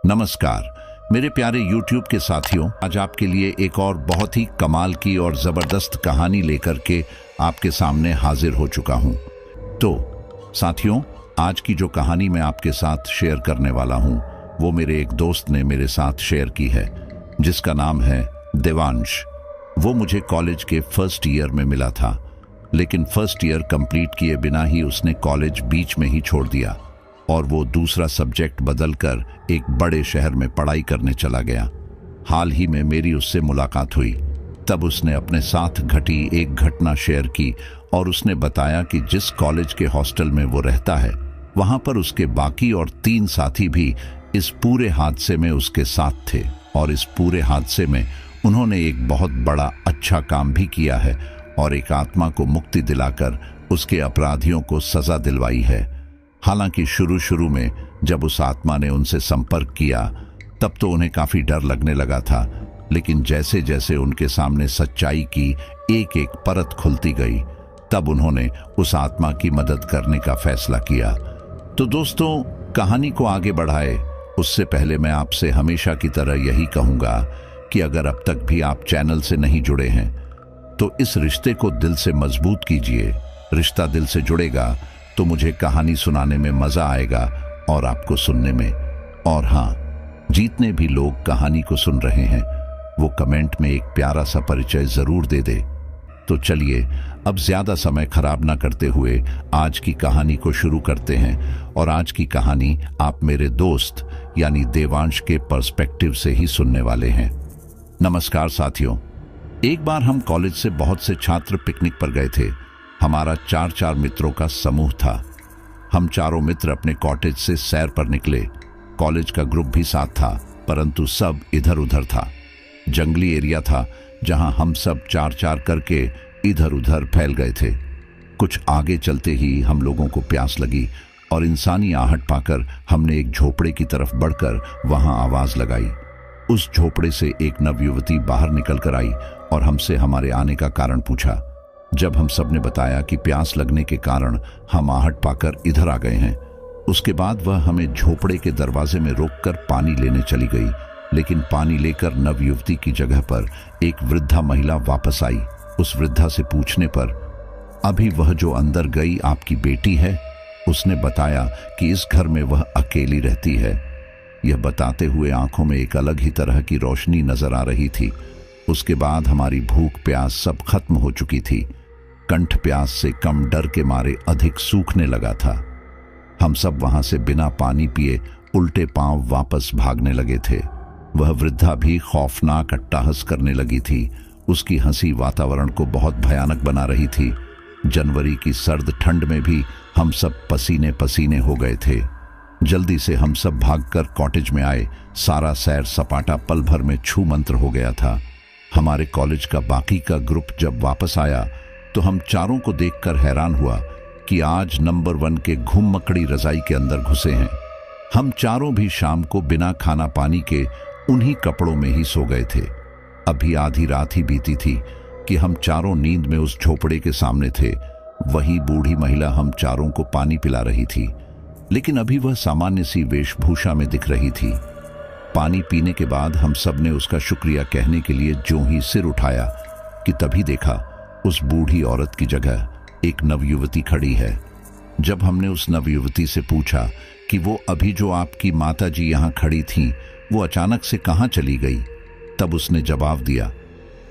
नमस्कार मेरे प्यारे YouTube के साथियों, आज आपके लिए एक और बहुत ही कमाल की और ज़बरदस्त कहानी लेकर के आपके सामने हाजिर हो चुका हूं। तो साथियों, आज की जो कहानी मैं आपके साथ शेयर करने वाला हूं वो मेरे एक दोस्त ने मेरे साथ शेयर की है, जिसका नाम है देवांश। वो मुझे कॉलेज के फर्स्ट ईयर में मिला था, लेकिन फर्स्ट ईयर कंप्लीट किए बिना ही उसने कॉलेज बीच में ही छोड़ दिया और वो दूसरा सब्जेक्ट बदलकर एक बड़े शहर में पढ़ाई करने चला गया। हाल ही में मेरी उससे मुलाकात हुई, तब उसने अपने साथ घटी एक घटना शेयर की और उसने बताया कि जिस कॉलेज के हॉस्टल में वो रहता है वहां पर उसके बाकी और 3 साथी भी इस पूरे हादसे में उसके साथ थे और इस पूरे हादसे में उन्होंने एक बहुत बड़ा अच्छा काम भी किया है और एक आत्मा को मुक्ति दिलाकर उसके अपराधियों को सजा दिलवाई है। हालांकि शुरू में जब उस आत्मा ने उनसे संपर्क किया तब तो उन्हें काफी डर लगने लगा था, लेकिन जैसे जैसे उनके सामने सच्चाई की एक एक परत खुलती गई तब उन्होंने उस आत्मा की मदद करने का फैसला किया। तो दोस्तों, कहानी को आगे बढ़ाए उससे पहले मैं आपसे हमेशा की तरह यही कहूंगा कि अगर अब तक भी आप चैनल से नहीं जुड़े हैं तो इस रिश्ते को दिल से मजबूत कीजिए। रिश्ता दिल से जुड़ेगा तो मुझे कहानी सुनाने में मजा आएगा और आपको सुनने में। और हाँ, जितने भी लोग कहानी को सुन रहे हैं वो कमेंट में एक प्यारा सा परिचय जरूर दे दे। तो चलिए अब ज्यादा समय खराब ना करते हुए आज की कहानी को शुरू करते हैं। और आज की कहानी आप मेरे दोस्त यानी देवांश के पर्सपेक्टिव से ही सुनने वाले हैं। नमस्कार साथियों, एक बार हम कॉलेज से बहुत से छात्र पिकनिक पर गए थे। हमारा 4 मित्रों का समूह था। हम चारों मित्र अपने कॉटेज से सैर पर निकले। कॉलेज का ग्रुप भी साथ था, परंतु सब इधर उधर था। जंगली एरिया था जहां हम सब 4 करके इधर उधर फैल गए थे। कुछ आगे चलते ही हम लोगों को प्यास लगी और इंसानी आहट पाकर हमने एक झोपड़े की तरफ बढ़कर वहां आवाज लगाई। उस झोपड़े से एक नवयुवती बाहर निकल कर आई और हमसे हमारे आने का कारण पूछा। जब हम सब ने बताया कि प्यास लगने के कारण हम आहट पाकर इधर आ गए हैं, उसके बाद वह हमें झोपड़े के दरवाजे में रोककर पानी लेने चली गई। लेकिन पानी लेकर नवयुवती की जगह पर एक वृद्धा महिला वापस आई। उस वृद्धा से पूछने पर अभी वह जो अंदर गई आपकी बेटी है? उसने बताया कि इस घर में वह अकेली रहती है। यह बताते हुए आंखों में एक अलग ही तरह की रोशनी नजर आ रही थी। उसके बाद हमारी भूख प्यास सब खत्म हो चुकी थी। कंठ प्यास से कम डर के मारे अधिक सूखने लगा था। हम सब वहां से बिना पानी पिए उल्टे पांव वापस भागने लगे थे। वह वृद्धा भी खौफनाक अट्टहास करने लगी थी। उसकी हंसी वातावरण को बहुत भयानक बना रही थी। जनवरी की सर्द ठंड में भी हम सब पसीने पसीने हो गए थे। जल्दी से हम सब भागकर कॉटेज में आए। सारा सैर सपाटा पल भर में छू मंत्र हो गया था। हमारे कॉलेज का बाकी का ग्रुप जब वापस आया तो हम चारों को देखकर हैरान हुआ कि आज नंबर 1 के घुममकड़ी रजाई के अंदर घुसे हैं। हम चारों भी शाम को बिना खाना पानी के उन्हीं कपड़ों में ही सो गए थे। अभी आधी रात ही बीती थी कि हम चारों नींद में उस झोपड़े के सामने थे। वही बूढ़ी महिला हम चारों को पानी पिला रही थी, लेकिन अभी वह सामान्य सी वेशभूषा में दिख रही थी। पानी पीने के बाद हम सब ने उसका शुक्रिया कहने के लिए जो ही सिर उठाया कि तभी देखा उस बूढ़ी औरत की जगह एक नवयुवती खड़ी है। जब हमने उस नवयुवती से पूछा कि वो अभी जो आपकी माता जी यहाँ खड़ी थी वो अचानक से कहाँ चली गई, तब उसने जवाब दिया,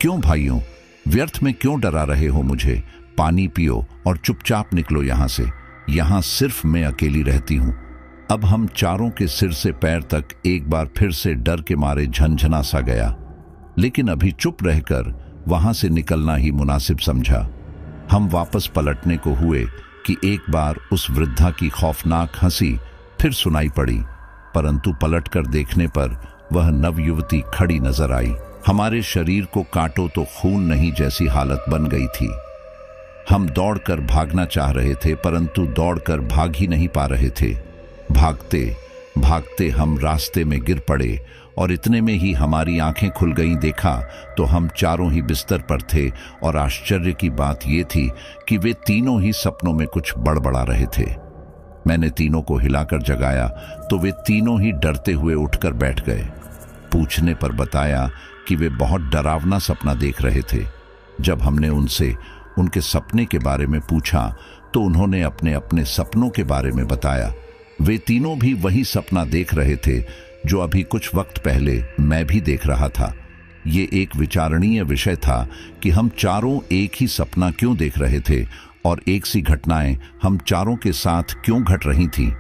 क्यों भाइयों, व्यर्थ में क्यों डरा रहे हो मुझे? पानी पियो और चुपचाप निकलो यहाँ से। यहाँ सिर्फ मैं अकेली रहती हूँ। अब हम चारों के सिर से पैर तक एक बार फिर से डर के मारे झनझना सा गया, लेकिन अभी चुप रहकर वहां से निकलना ही मुनासिब समझा। हम वापस पलटने को हुए कि एक बार उस वृद्धा की खौफनाक हंसी फिर सुनाई पड़ी, परंतु पलटकर देखने पर वह नवयुवती खड़ी नजर आई। हमारे शरीर को काटो तो खून नहीं जैसी हालत बन गई थी। हम दौड़कर भागना चाह रहे थे, परंतु दौड़कर भाग ही नहीं पा रहे थे। भागते भागते हम रास्ते में गिर पड़े और इतने में ही हमारी आंखें खुल गईं। देखा तो हम चारों ही बिस्तर पर थे और आश्चर्य की बात ये थी कि वे तीनों ही सपनों में कुछ बड़बड़ा रहे थे। मैंने तीनों को हिलाकर जगाया तो वे तीनों ही डरते हुए उठकर बैठ गए। पूछने पर बताया कि वे बहुत डरावना सपना देख रहे थे। जब हमने उनसे उनके सपने के बारे में पूछा तो उन्होंने अपने अपने सपनों के बारे में बताया। वे तीनों भी वही सपना देख रहे थे जो अभी कुछ वक्त पहले मैं भी देख रहा था। ये एक विचारणीय विषय था कि हम चारों एक ही सपना क्यों देख रहे थे और एक सी घटनाएं हम चारों के साथ क्यों घट रही थीं।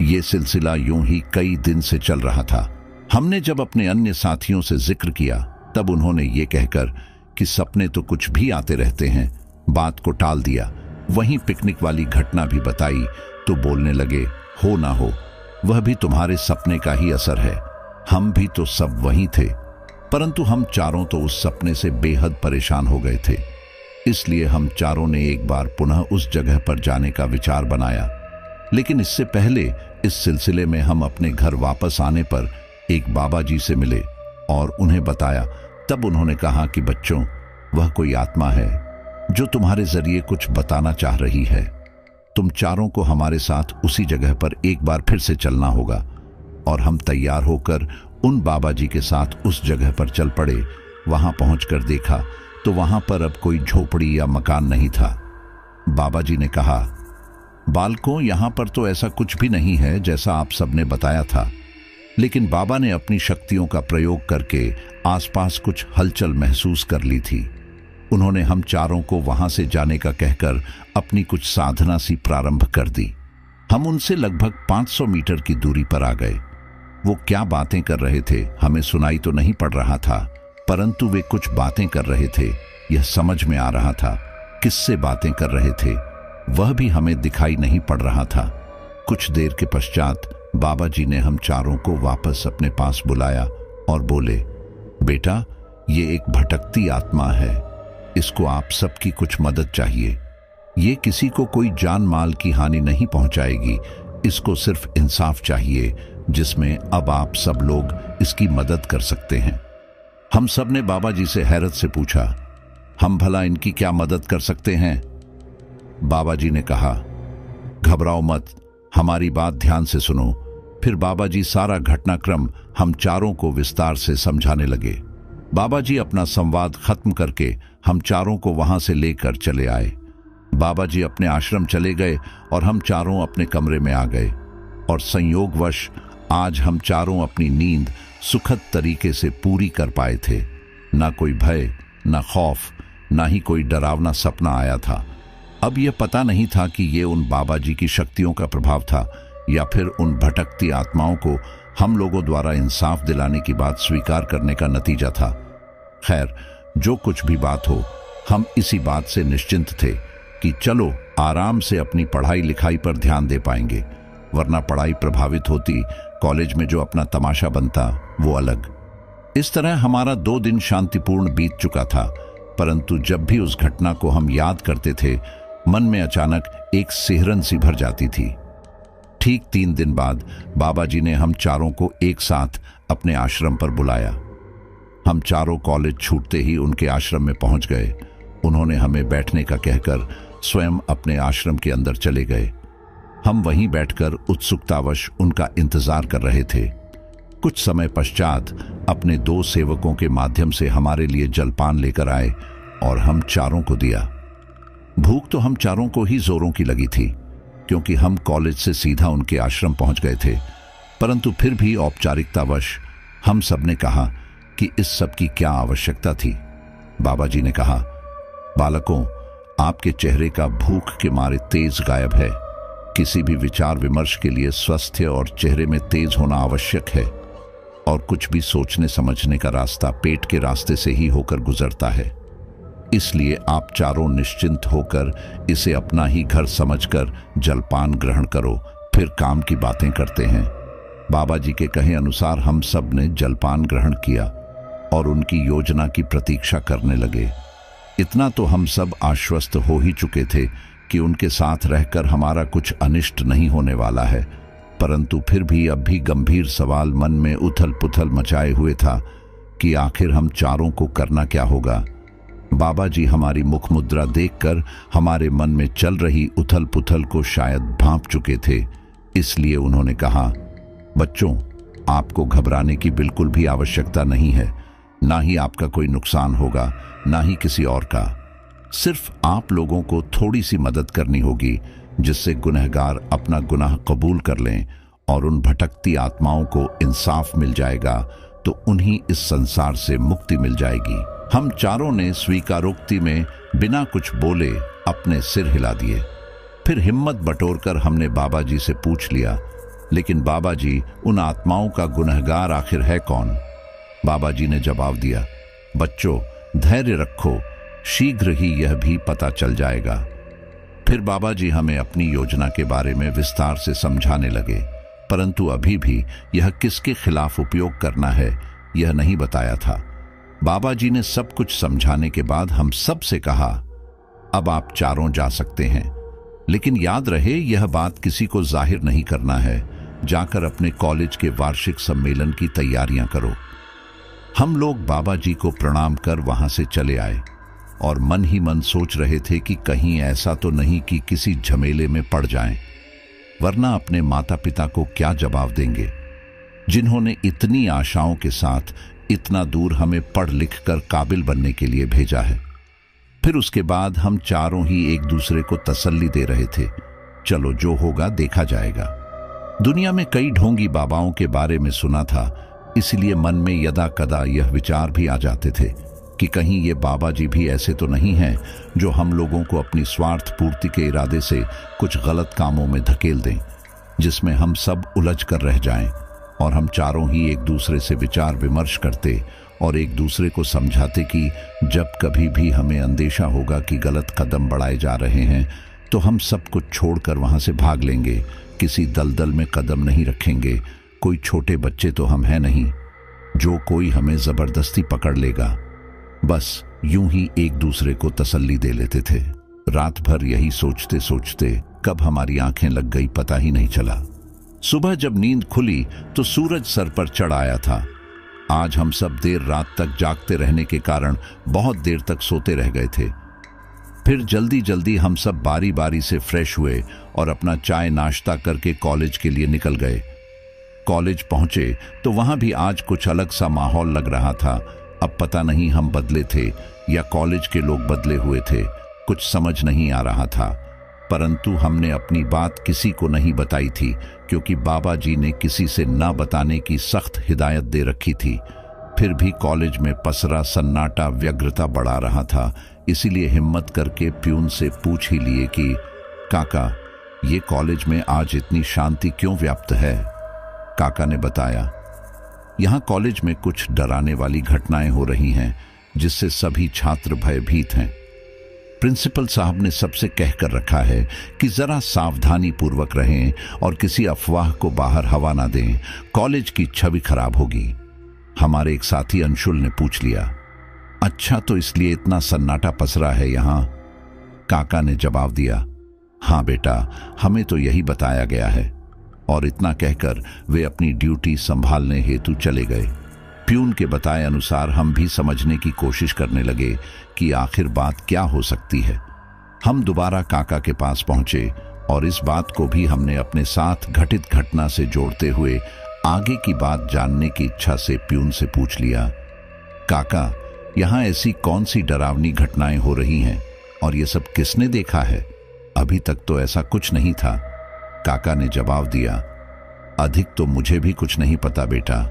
ये सिलसिला यूं ही कई दिन से चल रहा था। हमने जब अपने अन्य साथियों से जिक्र किया तब उन्होंने ये कहकर कि सपने तो कुछ भी आते रहते हैं, बात को टाल दिया। वहीं पिकनिक वाली घटना भी बताई तो बोलने लगे, हो ना हो, वह भी तुम्हारे सपने का ही असर है। हम भी तो सब वहीं थे। परंतु हम चारों तो उस सपने से बेहद परेशान हो गए थे। इसलिए हम चारों ने एक बार पुनः उस जगह पर जाने का विचार बनाया। लेकिन इससे पहले इस सिलसिले में हम अपने घर वापस आने पर एक बाबा जी से मिले और उन्हें बताया। तब उन्होंने कहा कि बच्चों, वह कोई आत्मा है जो तुम्हारे जरिए कुछ बताना चाह रही है। तुम चारों को हमारे साथ उसी जगह पर एक बार फिर से चलना होगा। और हम तैयार होकर उन बाबा जी के साथ उस जगह पर चल पड़े। वहां पहुंचकर देखा तो वहां पर अब कोई झोपड़ी या मकान नहीं था। बाबा जी ने कहा, बालकों, यहां पर तो ऐसा कुछ भी नहीं है जैसा आप सबने बताया था। लेकिन बाबा ने अपनी शक्तियों का प्रयोग करके आसपास कुछ हलचल महसूस कर ली थी। उन्होंने हम चारों को वहां से जाने का कहकर अपनी कुछ साधना सी प्रारंभ कर दी। हम उनसे लगभग 500 मीटर की दूरी पर आ गए। वो क्या बातें कर रहे थे हमें सुनाई तो नहीं पड़ रहा था, परंतु वे कुछ बातें कर रहे थे यह समझ में आ रहा था। किससे बातें कर रहे थे वह भी हमें दिखाई नहीं पड़ रहा था। कुछ देर के पश्चात बाबा जी ने हम चारों को वापस अपने पास बुलाया और बोले, बेटा, ये एक भटकती आत्मा है। इसको आप सबकी कुछ मदद चाहिए। ये किसी को कोई जान माल की हानि नहीं पहुंचाएगी। इसको सिर्फ इंसाफ चाहिए जिसमें अब आप सब लोग इसकी मदद कर सकते हैं। हम सब ने बाबा जी से हैरत से पूछा, हम भला इनकी क्या मदद कर सकते हैं? बाबा जी ने कहा, घबराओ मत, हमारी बात ध्यान से सुनो। फिर बाबा जी सारा घटनाक्रम हम चारों को विस्तार से समझाने लगे। बाबा जी अपना संवाद खत्म करके हम चारों को वहां से लेकर चले आए। बाबा जी अपने आश्रम चले गए और हम चारों अपने कमरे में आ गए। और संयोगवश आज हम चारों अपनी नींद सुखद तरीके से पूरी कर पाए थे। ना कोई भय, ना खौफ, ना ही कोई डरावना सपना आया था। अब यह पता नहीं था कि ये उन बाबा जी की शक्तियों का प्रभाव था या फिर उन भटकती आत्माओं को हम लोगों द्वारा इंसाफ दिलाने की बात स्वीकार करने का नतीजा था। खैर, जो कुछ भी बात हो, हम इसी बात से निश्चिंत थे कि चलो आराम से अपनी पढ़ाई लिखाई पर ध्यान दे पाएंगे। वरना पढ़ाई प्रभावित होती, कॉलेज में जो अपना तमाशा बनता वो अलग। इस तरह हमारा 2 दिन शांतिपूर्ण बीत चुका था। परंतु जब भी उस घटना को हम याद करते थे, मन में अचानक एक सिहरन सी भर जाती थी। ठीक 3 दिन बाद बाबा जी ने हम चारों को एक साथ अपने आश्रम पर बुलाया। हम चारों कॉलेज छूटते ही उनके आश्रम में पहुंच गए। उन्होंने हमें बैठने का कहकर स्वयं अपने आश्रम के अंदर चले गए। हम वहीं बैठकर उत्सुकतावश उनका इंतजार कर रहे थे। कुछ समय पश्चात अपने 2 सेवकों के माध्यम से हमारे लिए जलपान लेकर आए और हम चारों को दिया। भूख तो हम चारों को ही जोरों की लगी थी, क्योंकि हम कॉलेज से सीधा उनके आश्रम पहुंच गए थे। परंतु फिर भी औपचारिकतावश हम सब ने कहा कि इस सब की क्या आवश्यकता थी। बाबा जी ने कहा, बालकों, आपके चेहरे का भूख के मारे तेज गायब है। किसी भी विचार विमर्श के लिए स्वास्थ्य और चेहरे में तेज होना आवश्यक है। और कुछ भी सोचने समझने का रास्ता पेट के रास्ते से ही होकर गुजरता है। इसलिए आप चारों निश्चिंत होकर इसे अपना ही घर समझकर जलपान ग्रहण करो, फिर काम की बातें करते हैं। बाबा जी के कहे अनुसार हम सब ने जलपान ग्रहण किया और उनकी योजना की प्रतीक्षा करने लगे। इतना तो हम सब आश्वस्त हो ही चुके थे कि उनके साथ रहकर हमारा कुछ अनिष्ट नहीं होने वाला है। परंतु फिर भी अब भी गंभीर सवाल मन में उथल पुथल मचाए हुए था कि आखिर हम चारों को करना क्या होगा। बाबा जी हमारी मुख मुद्रा देखकर हमारे मन में चल रही उथल पुथल को शायद भांप चुके थे, इसलिए उन्होंने कहा, बच्चों, आपको घबराने की बिल्कुल भी आवश्यकता नहीं है। ना ही आपका कोई नुकसान होगा, ना ही किसी और का। सिर्फ आप लोगों को थोड़ी सी मदद करनी होगी, जिससे गुनहगार अपना गुनाह कबूल कर लें और उन भटकती आत्माओं को इंसाफ मिल जाएगा, तो उन्हीं इस संसार से मुक्ति मिल जाएगी। हम चारों ने स्वीकारोक्ति में बिना कुछ बोले अपने सिर हिला दिए। फिर हिम्मत बटोरकर हमने बाबा जी से पूछ लिया, लेकिन बाबा जी, उन आत्माओं का गुनहगार आखिर है कौन? बाबा जी ने जवाब दिया, बच्चों, धैर्य रखो, शीघ्र ही यह भी पता चल जाएगा। फिर बाबा जी हमें अपनी योजना के बारे में विस्तार से समझाने लगे, परंतु अभी भी यह किसके खिलाफ उपयोग करना है यह नहीं बताया था। बाबा जी ने सब कुछ समझाने के बाद हम सब से कहा, अब आप चारों जा सकते हैं, लेकिन याद रहे यह बात किसी को जाहिर नहीं करना है। जाकर अपने कॉलेज के वार्षिक सम्मेलन की तैयारियां करो। हम लोग बाबा जी को प्रणाम कर वहां से चले आए और मन ही मन सोच रहे थे कि कहीं ऐसा तो नहीं कि किसी झमेले में पड़ जाएं, वरना अपने माता पिता को क्या जवाब देंगे, जिन्होंने इतनी आशाओं के साथ इतना दूर हमें पढ़ लिख कर काबिल बनने के लिए भेजा है। फिर उसके बाद हम चारों ही एक दूसरे को तसल्ली दे रहे थे, चलो जो होगा देखा जाएगा। दुनिया में कई ढोंगी बाबाओं के बारे में सुना था, इसलिए मन में यदा कदा यह विचार भी आ जाते थे कि कहीं ये बाबा जी भी ऐसे तो नहीं हैं जो हम लोगों को अपनी स्वार्थ पूर्ति के इरादे से कुछ गलत कामों में धकेल दें, जिसमें हम सब उलझ कर रह जाएं। और हम चारों ही एक दूसरे से विचार विमर्श करते और एक दूसरे को समझाते कि जब कभी भी हमें अंदेशा होगा कि गलत कदम बढ़ाए जा रहे हैं, तो हम सब कुछ छोड़कर वहां से भाग लेंगे, किसी दलदल में कदम नहीं रखेंगे। कोई छोटे बच्चे तो हम हैं नहीं जो कोई हमें जबरदस्ती पकड़ लेगा। बस यूं ही एक दूसरे को तसल्ली दे लेते थे। रात भर यही सोचते सोचते कब हमारी आंखें लग गई पता ही नहीं चला। सुबह जब नींद खुली तो सूरज सर पर चढ़ आया था। आज हम सब देर रात तक जागते रहने के कारण बहुत देर तक सोते रह गए थे। फिर जल्दी जल्दी हम सब बारी बारी से फ्रेश हुए और अपना चाय नाश्ता करके कॉलेज के लिए निकल गए। कॉलेज पहुंचे तो वहां भी आज कुछ अलग सा माहौल लग रहा था। अब पता नहीं हम बदले थे या कॉलेज के लोग बदले हुए थे, कुछ समझ नहीं आ रहा था। परंतु हमने अपनी बात किसी को नहीं बताई थी, क्योंकि बाबा जी ने किसी से ना बताने की सख्त हिदायत दे रखी थी। फिर भी कॉलेज में पसरा सन्नाटा व्यग्रता बढ़ा रहा था, इसीलिए हिम्मत करके प्यून से पूछ ही लिए कि काका, ये कॉलेज में आज इतनी शांति क्यों व्याप्त है? काका ने बताया, यहाँ कॉलेज में कुछ डराने वाली घटनाएं हो रही हैं, जिससे सभी छात्र भयभीत हैं। प्रिंसिपल साहब ने सबसे कहकर रखा है कि जरा सावधानी पूर्वक रहें और किसी अफवाह को बाहर हवा ना दें, कॉलेज की छवि खराब होगी। हमारे एक साथी अंशुल ने पूछ लिया, अच्छा तो इसलिए इतना सन्नाटा पसरा है यहाँ? काका ने जवाब दिया, हाँ बेटा, हमें तो यही बताया गया है। और इतना कहकर वे अपनी ड्यूटी संभालने हेतु चले गए। प्यून के बताए अनुसार हम भी समझने की कोशिश करने लगे कि आखिर बात क्या हो सकती है। हम दोबारा काका के पास पहुंचे और इस बात को भी हमने अपने साथ घटित घटना से जोड़ते हुए आगे की बात जानने की इच्छा से प्यून से पूछ लिया, काका, यहाँ ऐसी कौन सी डरावनी घटनाएं हो रही हैं और ये सब किसने देखा है? अभी तक तो ऐसा कुछ नहीं था। काका ने जवाब दिया, अधिक तो मुझे भी कुछ नहीं पता बेटा।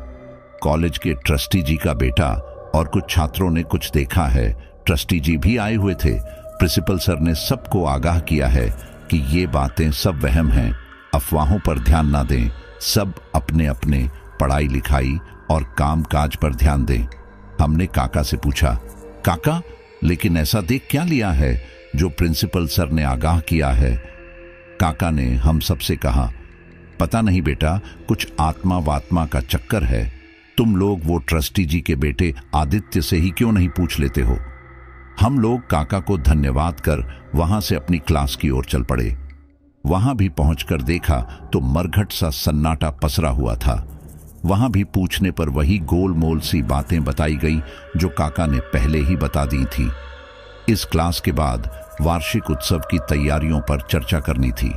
कॉलेज के ट्रस्टी जी का बेटा और कुछ छात्रों ने कुछ देखा है। ट्रस्टी जी भी आए हुए थे। प्रिंसिपल सर ने सबको आगाह किया है कि ये बातें सब वहम हैं, अफवाहों पर ध्यान ना दें, सब अपने अपने पढ़ाई लिखाई और काम काज पर ध्यान दें। हमने काका से पूछा, काका, लेकिन ऐसा देख क्या लिया है जो प्रिंसिपल सर ने आगाह किया है? काका ने हम सबसे कहा, पता नहीं बेटा, कुछ आत्मा वात्मा का चक्कर है। तुम लोग वो ट्रस्टी जी के बेटे आदित्य से ही क्यों नहीं पूछ लेते हो? हम लोग काका को धन्यवाद कर वहां से अपनी क्लास की ओर चल पड़े। वहां भी पहुंचकर देखा तो मरघट सा सन्नाटा पसरा हुआ था। वहां भी पूछने पर वही गोलमोल सी बातें बताई गई जो काका ने पहले ही बता दी थी। इस क्लास के बाद वार्षिक उत्सव की तैयारियों पर चर्चा करनी थी।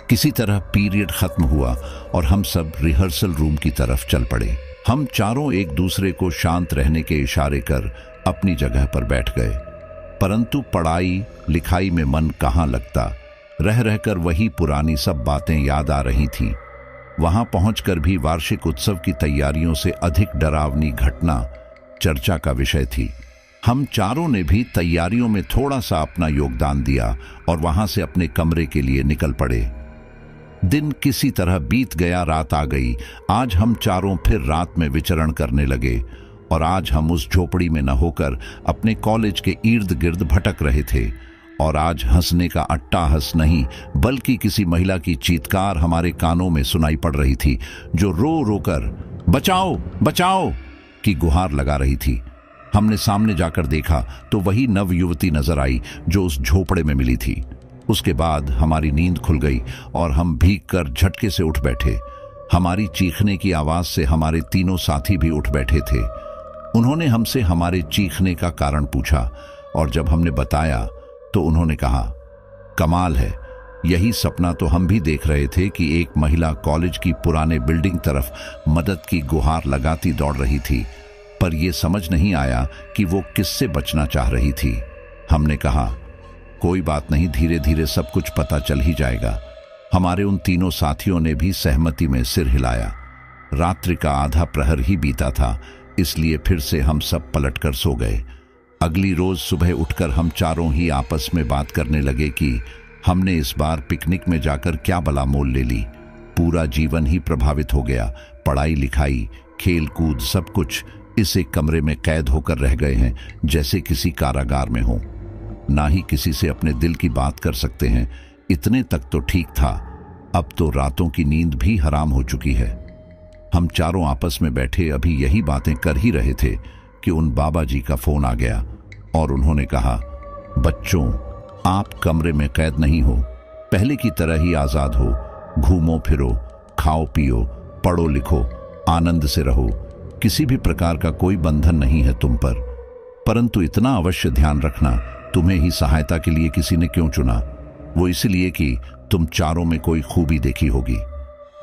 किसी तरह पीरियड खत्म हुआ और हम सब रिहर्सल रूम की तरफ चल पड़े। हम चारों एक दूसरे को शांत रहने के इशारे कर अपनी जगह पर बैठ गए, परंतु पढ़ाई लिखाई में मन कहाँ लगता। रह रहकर वही पुरानी सब बातें याद आ रही थीं। वहां पहुंचकर भी वार्षिक उत्सव की तैयारियों से अधिक डरावनी घटना चर्चा का विषय थी। हम चारों ने भी तैयारियों में थोड़ा सा अपना योगदान दिया और वहां से अपने कमरे के लिए निकल पड़े। दिन किसी तरह बीत गया, रात आ गई। आज हम चारों फिर रात में विचरण करने लगे और आज हम उस झोपड़ी में न होकर अपने कॉलेज के इर्द गिर्द भटक रहे थे। और आज हंसने का अट्टाहस नहीं, बल्कि किसी महिला की चीत्कार हमारे कानों में सुनाई पड़ रही थी, जो रो रो कर बचाओ बचाओ की गुहार लगा रही थी। हमने सामने जाकर देखा तो वही नव युवती नजर आई जो उस झोपड़े में मिली थी। उसके बाद हमारी नींद खुल गई और हम भीग कर झटके से उठ बैठे। हमारी चीखने की आवाज से हमारे तीनों साथी भी उठ बैठे थे। उन्होंने हमसे हमारे चीखने का कारण पूछा और जब हमने बताया तो उन्होंने कहा, कमाल है, यही सपना तो हम भी देख रहे थे कि एक महिला कॉलेज की पुराने बिल्डिंग तरफ मदद की गुहार लगाती दौड़ रही थी, पर यह समझ नहीं आया कि वो किससे बचना चाह रही थी। हमने कहा, कोई बात नहीं, धीरे धीरे सब कुछ पता चल ही जाएगा। हमारे उन तीनों साथियों ने भी सहमति में सिर हिलाया। रात्रि का आधा प्रहर ही बीता था, इसलिए फिर से हम सब पलटकर सो गए। अगली रोज सुबह उठकर हम चारों ही आपस में बात करने लगे कि हमने इस बार पिकनिक में जाकर क्या भला मोल ले ली। पूरा जीवन ही प्रभावित हो गया। पढ़ाई लिखाई, खेल कूद, सब कुछ इस एक कमरे में कैद होकर रह गए हैं, जैसे किसी कारागार में हो। ना ही किसी से अपने दिल की बात कर सकते हैं। इतने तक तो ठीक था, अब तो रातों की नींद भी हराम हो चुकी है। हम चारों आपस में बैठे अभी यही बातें कर ही रहे थे कि उन बाबा जी का फोन आ गया और उन्होंने कहा, बच्चों, आप कमरे में कैद नहीं हो, पहले की तरह ही आजाद हो। घूमो फिरो, खाओ पियो, पढ़ो लिखो, आनंद से रहो। किसी भी प्रकार का कोई बंधन नहीं है तुम पर, परंतु इतना अवश्य ध्यान रखना, तुम्हें ही सहायता के लिए किसी ने क्यों चुना? वो इसलिए कि तुम चारों में कोई खूबी देखी होगी।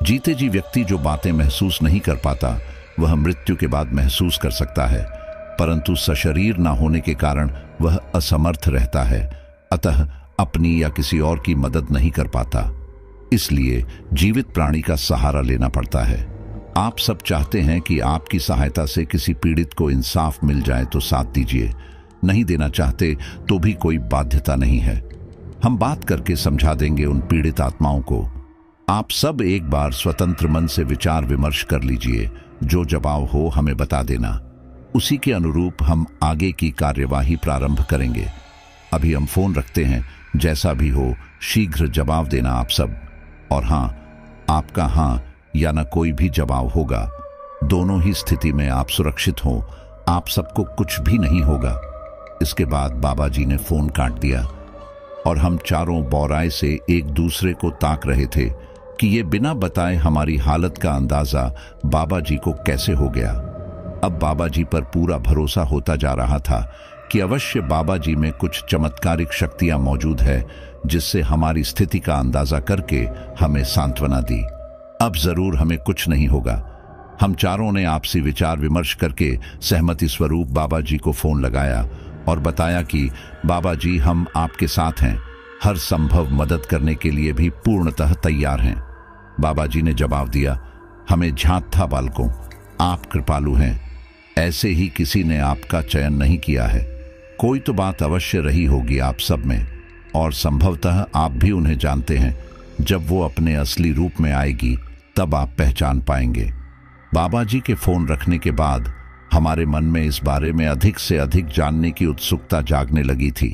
जीते जी व्यक्ति जो बातें महसूस नहीं कर पाता, वह मृत्यु के बाद महसूस कर सकता है, परंतु सशरीर ना होने के कारण वह असमर्थ रहता है, अतः अपनी या किसी और की मदद नहीं कर पाता। इसलिए जीवित प्राणी का सहारा लेना पड़ता है। आप सब चाहते हैं कि आपकी सहायता से किसी पीड़ित को इंसाफ मिल जाए तो साथ दीजिए। नहीं देना चाहते तो भी कोई बाध्यता नहीं है। हम बात करके समझा देंगे उन पीड़ित आत्माओं को। आप सब एक बार स्वतंत्र मन से विचार विमर्श कर लीजिए। जो जवाब हो हमें बता देना, उसी के अनुरूप हम आगे की कार्यवाही प्रारंभ करेंगे। अभी हम फोन रखते हैं, जैसा भी हो शीघ्र जवाब देना आप सब। और हाँ, आपका हाँ या ना कोई भी जवाब होगा। दोनों ही स्थिति में आप सुरक्षित हो, आप सबको कुछ भी नहीं होगा। इसके बाद बाबा जी ने फोन काट दिया और हम चारों बौराए से एक दूसरे को ताक रहे थे कि ये बिना बताए हमारी हालत का अंदाजा बाबा जी को कैसे हो गया। अब बाबा जी पर पूरा भरोसा होता जा रहा था कि अवश्य बाबा जी में कुछ चमत्कारिक शक्तियां मौजूद है, जिससे हमारी स्थिति का अंदाजा करके हमें सांत्वना दी। अब जरूर हमें कुछ नहीं होगा। हम चारों ने आपसी विचार विमर्श करके सहमति स्वरूप बाबा जी को फोन लगाया और बताया कि बाबा जी, हम आपके साथ हैं, हर संभव मदद करने के लिए भी पूर्णतः तैयार हैं। बाबा जी ने जवाब दिया, हमें झांत था बालकों, आप कृपालु हैं, ऐसे ही किसी ने आपका चयन नहीं किया है। कोई तो बात अवश्य रही होगी आप सब में, और संभवतः आप भी उन्हें जानते हैं। जब वो अपने असली रूप में आएगी तब आप पहचान पाएंगे। बाबा जी के फोन रखने के बाद हमारे मन में इस बारे में अधिक से अधिक जानने की उत्सुकता जागने लगी थी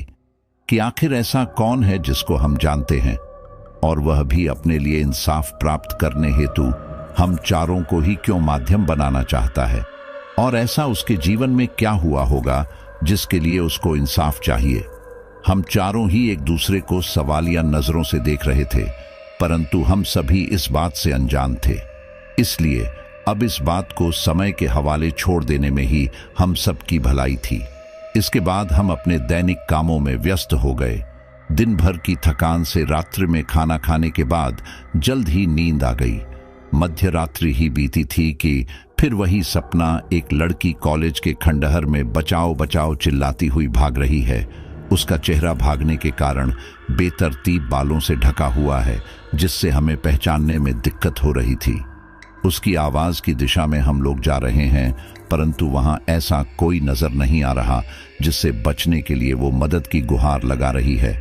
कि आखिर ऐसा कौन है जिसको हम जानते हैं, और वह भी अपने लिए इंसाफ प्राप्त करने हेतु हम चारों को ही क्यों माध्यम बनाना चाहता है, और ऐसा उसके जीवन में क्या हुआ होगा जिसके लिए उसको इंसाफ चाहिए। हम चारों ही एक दूसरे को सवालिया नजरों से देख रहे थे, परंतु हम सभी इस बात से अनजान थे। इसलिए अब इस बात को समय के हवाले छोड़ देने में ही हम सबकी भलाई थी। इसके बाद हम अपने दैनिक कामों में व्यस्त हो गए। दिन भर की थकान से रात्रि में खाना खाने के बाद जल्द ही नींद आ गई। मध्य रात्रि ही बीती थी कि फिर वही सपना, एक लड़की कॉलेज के खंडहर में बचाओ बचाओ चिल्लाती हुई भाग रही है। उसका चेहरा भागने के कारण बेतरतीब बालों से ढका हुआ है, जिससे हमें पहचानने में दिक्कत हो रही थी। उसकी आवाज की दिशा में हम लोग जा रहे हैं, परंतु वहां ऐसा कोई नजर नहीं आ रहा जिससे बचने के लिए वो मदद की गुहार लगा रही है।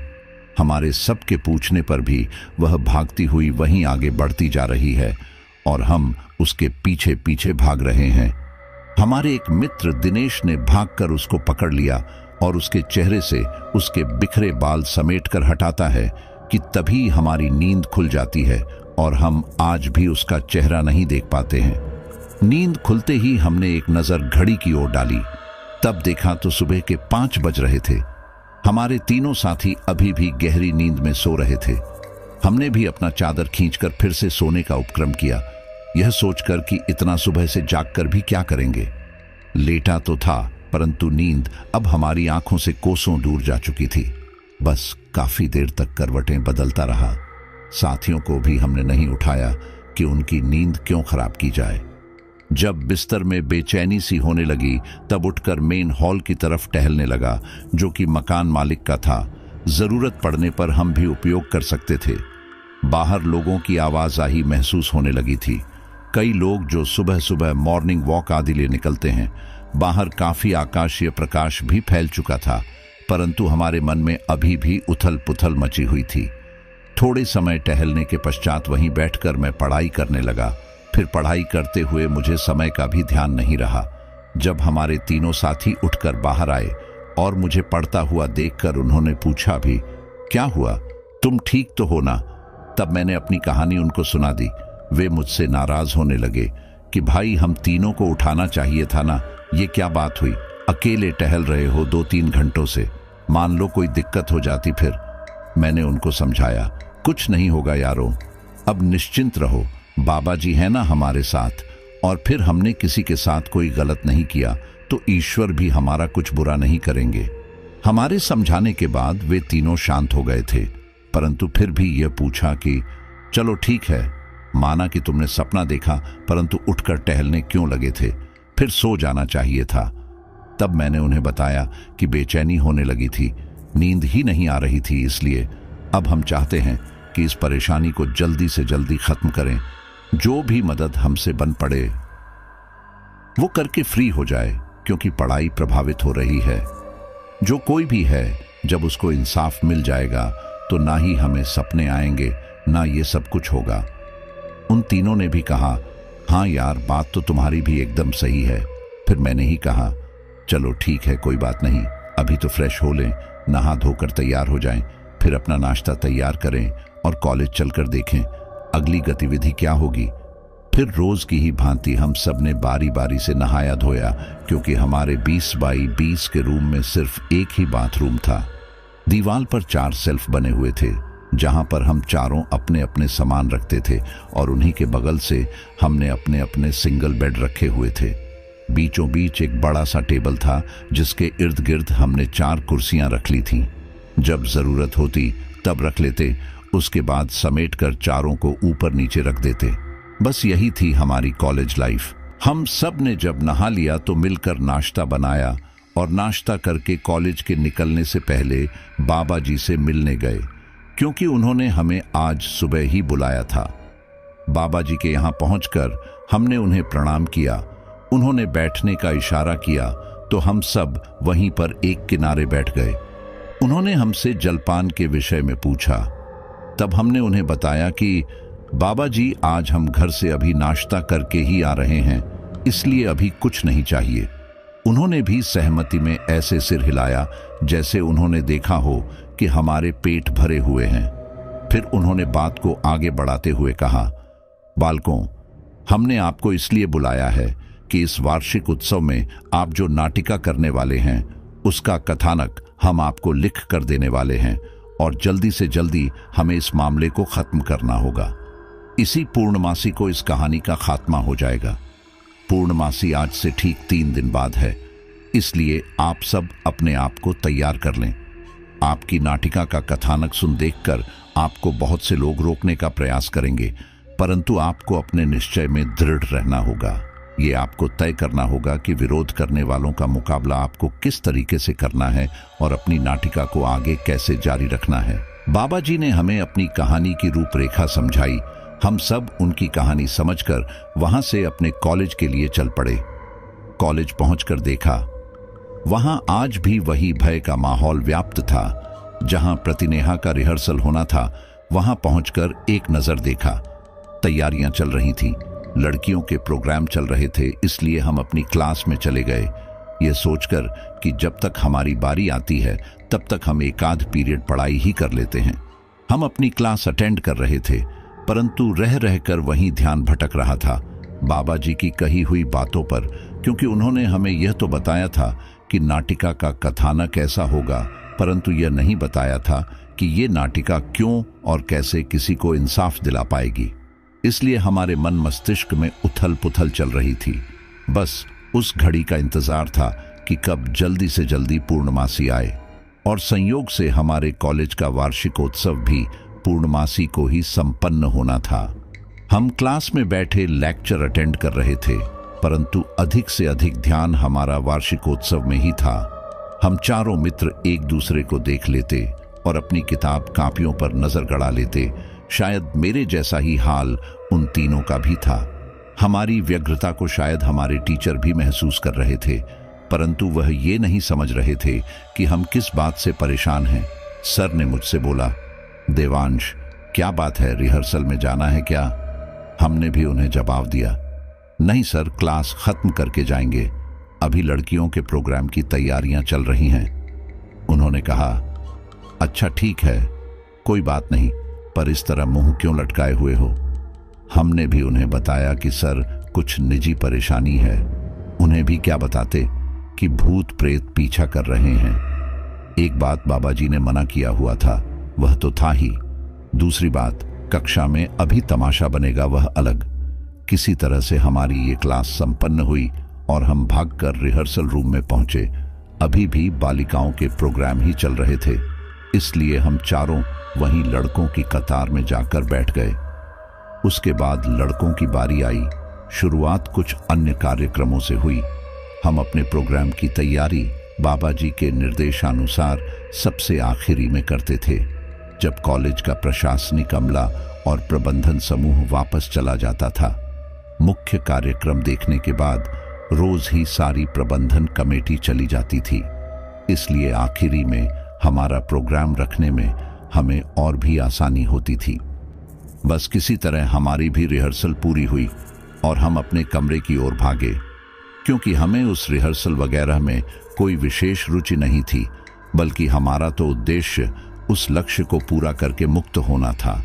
हमारे सबके पूछने पर भी वह भागती हुई वहीं आगे बढ़ती जा रही है और हम उसके पीछे पीछे भाग रहे हैं। हमारे एक मित्र दिनेश ने भागकर उसको पकड़ लिया और उसके चेहरे से उसके बिखरे बाल समेटकर हटाता है कि तभी हमारी नींद खुल जाती है और हम आज भी उसका चेहरा नहीं देख पाते हैं। नींद खुलते ही हमने एक नजर घड़ी की ओर डाली, तब देखा तो सुबह के 5 बज रहे थे। हमारे तीनों साथी अभी भी गहरी नींद में सो रहे थे। हमने भी अपना चादर खींचकर फिर से सोने का उपक्रम किया, यह सोचकर कि इतना सुबह से जागकर भी क्या करेंगे। लेटा तो था, परंतु नींद अब हमारी आंखों से कोसों दूर जा चुकी थी। बस काफी देर तक करवटें बदलता रहा। साथियों को भी हमने नहीं उठाया कि उनकी नींद क्यों खराब की जाए। जब बिस्तर में बेचैनी सी होने लगी, तब उठकर मेन हॉल की तरफ टहलने लगा, जो कि मकान मालिक का था। जरूरत पड़ने पर हम भी उपयोग कर सकते थे। बाहर लोगों की आवाजाही महसूस होने लगी थी। कई लोग जो सुबह सुबह मॉर्निंग वॉक आदि लिए निकलते हैं। बाहर काफी आकाशीय प्रकाश भी फैल चुका था, परंतु हमारे मन में अभी भी उथल पुथल मची हुई थी। थोड़े समय टहलने के पश्चात वहीं बैठकर मैं पढ़ाई करने लगा। फिर पढ़ाई करते हुए मुझे समय का भी ध्यान नहीं रहा। जब हमारे तीनों साथी उठकर बाहर आए और मुझे पढ़ता हुआ देखकर उन्होंने पूछा भी, क्या हुआ, तुम ठीक तो हो ना? तब मैंने अपनी कहानी उनको सुना दी। वे मुझसे नाराज होने लगे कि भाई, हम तीनों को उठाना चाहिए था ना, ये क्या बात हुई? अकेले टहल रहे हो 2-3 घंटों से, मान लो कोई दिक्कत हो जाती फिर। मैंने उनको समझाया, कुछ नहीं होगा यारों, अब निश्चिंत रहो, बाबा जी है ना हमारे साथ, और फिर हमने किसी के साथ कोई गलत नहीं किया तो ईश्वर भी हमारा कुछ बुरा नहीं करेंगे। हमारे समझाने के बाद वे तीनों शांत हो गए थे, परंतु फिर भी यह पूछा कि चलो ठीक है, माना कि तुमने सपना देखा, परंतु उठकर टहलने क्यों लगे थे? फिर सो जाना चाहिए था। तब मैंने उन्हें बताया कि बेचैनी होने लगी थी, नींद ही नहीं आ रही थी, इसलिए अब हम चाहते हैं कि इस परेशानी को जल्दी से जल्दी खत्म करें। जो भी मदद हमसे बन पड़े वो करके फ्री हो जाए, क्योंकि पढ़ाई प्रभावित हो रही है। जो कोई भी है, जब उसको इंसाफ मिल जाएगा तो ना ही हमें सपने आएंगे, ना ये सब कुछ होगा। उन तीनों ने भी कहा, हाँ यार, बात तो तुम्हारी भी एकदम सही है। फिर मैंने ही कहा, चलो ठीक है, कोई बात नहीं, अभी तो फ्रेश हो लें, नहा धोकर तैयार हो जाएं, फिर अपना नाश्ता तैयार करें और कॉलेज चलकर देखें अगली गतिविधि क्या होगी। फिर रोज की ही भांति हम सब ने बारी बारी से नहाया धोया, क्योंकि हमारे 20 बाई 20 के रूम में सिर्फ एक ही बाथरूम था। दीवार पर 4 शेल्फ बने हुए थे, जहां पर हम चारों अपने अपने सामान रखते थे, और उन्हीं के बगल से हमने अपने अपने सिंगल बेड रखे हुए थे। बीचों बीच एक बड़ा सा टेबल था, जिसके इर्द गिर्द हमने 4 कुर्सियां रख ली थीं। जब जरूरत होती तब रख लेते, उसके बाद समेटकर चारों को ऊपर नीचे रख देते। बस यही थी हमारी कॉलेज लाइफ। हम सब ने जब नहा लिया तो मिलकर नाश्ता बनाया, और नाश्ता करके कॉलेज के निकलने से पहले बाबा जी से मिलने गए, क्योंकि उन्होंने हमें आज सुबह ही बुलाया था। बाबा जी के यहाँ पहुंचकर हमने उन्हें प्रणाम किया। उन्होंने बैठने का इशारा किया तो हम सब वहीं पर एक किनारे बैठ गए। उन्होंने हमसे जलपान के विषय में पूछा। तब हमने उन्हें बताया कि बाबा जी, आज हम घर से अभी नाश्ता करके ही आ रहे हैं, इसलिए अभी कुछ नहीं चाहिए। उन्होंने भी सहमति में ऐसे सिर हिलाया जैसे उन्होंने देखा हो कि हमारे पेट भरे हुए हैं। फिर उन्होंने बात को आगे बढ़ाते हुए कहा, बालकों, हमने आपको इसलिए बुलाया है कि इस वार्षिक उत्सव में आप जो नाटिका करने वाले हैं, उसका कथानक हम आपको लिख कर देने वाले हैं, और जल्दी से जल्दी हमें इस मामले को खत्म करना होगा। इसी पूर्णमासी को इस कहानी का खात्मा हो जाएगा। पूर्णमासी आज से ठीक 3 दिन बाद है। इसलिए आप सब अपने आप को तैयार कर लें। आपकी नाटिका का कथानक सुन देखकर आपको बहुत से लोग रोकने का प्रयास करेंगे, परंतु आपको अपने निश्चय में दृढ़ रहना होगा। ये आपको तय करना होगा कि विरोध करने वालों का मुकाबला आपको किस तरीके से करना है और अपनी नाटिका को आगे कैसे जारी रखना है। बाबा जी ने हमें अपनी कहानी की रूपरेखा समझाई। हम सब उनकी कहानी समझकर वहां से अपने कॉलेज के लिए चल पड़े। कॉलेज पहुंचकर देखा, वहां आज भी वही भय का माहौल व्याप्त था। जहां प्रतिनेहा का रिहर्सल होना था, वहां पहुंचकर एक नजर देखा। तैयारियां चल रही थीं, लड़कियों के प्रोग्राम चल रहे थे, इसलिए हम अपनी क्लास में चले गए, ये सोचकर कि जब तक हमारी बारी आती है तब तक हम एक आध पीरियड पढ़ाई ही कर लेते हैं। हम अपनी क्लास अटेंड कर रहे थे, परंतु रह रहकर वहीं ध्यान भटक रहा था बाबा जी की कही हुई बातों पर, क्योंकि उन्होंने हमें यह तो बताया था कि नाटिका का कथानक ऐसा होगा, परंतु यह नहीं बताया था कि ये नाटिका क्यों और कैसे किसी को इंसाफ दिला पाएगी। इसलिए हमारे मन मस्तिष्क में उथल पुथल चल रही थी। बस उस घड़ी का इंतजार था कि कब जल्दी से जल्दी पूर्णमासी आए, और संयोग से हमारे कॉलेज का वार्षिकोत्सव भी पूर्णमासी को ही संपन्न होना था। हम क्लास में बैठे लेक्चर अटेंड कर रहे थे, परंतु अधिक से अधिक ध्यान हमारा वार्षिकोत्सव में ही था। हम चारों मित्र एक दूसरे को देख लेते और अपनी किताब कापियों पर नजर गड़ा लेते। शायद मेरे जैसा ही हाल उन तीनों का भी था। हमारी व्यग्रता को शायद हमारे टीचर भी महसूस कर रहे थे, परंतु वह ये नहीं समझ रहे थे कि हम किस बात से परेशान हैं। सर ने मुझसे बोला, देवांश, क्या बात है, रिहर्सल में जाना है क्या? हमने भी उन्हें जवाब दिया, नहीं सर, क्लास खत्म करके जाएंगे, अभी लड़कियों के प्रोग्राम की तैयारियां चल रही हैं। उन्होंने कहा, अच्छा ठीक है, कोई बात नहीं, पर इस तरह मुंह क्यों लटकाए हुए हो? हमने भी उन्हें बताया कि सर कुछ निजी परेशानी है। उन्हें भी क्या बताते कि भूत प्रेत पीछा कर रहे हैं। एक बात बाबा जी ने मना किया हुआ था, वह तो था ही। दूसरी बात, कक्षा में अभी तमाशा बनेगा, वह अलग। किसी तरह से हमारी ये क्लास संपन्न हुई और हम भागकर रिहर्सल रूम में पहुंचे। अभी भी बालिकाओं के प्रोग्राम ही चल रहे थे, इसलिए हम चारों वहीं लड़कों की कतार में जाकर बैठ गए। उसके बाद लड़कों की बारी आई। शुरुआत कुछ अन्य कार्यक्रमों से हुई। हम अपने प्रोग्राम की तैयारी बाबा जी के निर्देशानुसार सबसे आखिरी में करते थे, जब कॉलेज का प्रशासनिक अमला और प्रबंधन समूह वापस चला जाता था। मुख्य कार्यक्रम देखने के बाद रोज ही सारी प्रबंधन कमेटी चली जाती थी, इसलिए आखिरी में हमारा प्रोग्राम रखने में हमें और भी आसानी होती थी। बस किसी तरह हमारी भी रिहर्सल पूरी हुई और हम अपने कमरे की ओर भागे, क्योंकि हमें उस रिहर्सल वगैरह में कोई विशेष रुचि नहीं थी, बल्कि हमारा तो उद्देश्य उस लक्ष्य को पूरा करके मुक्त होना था।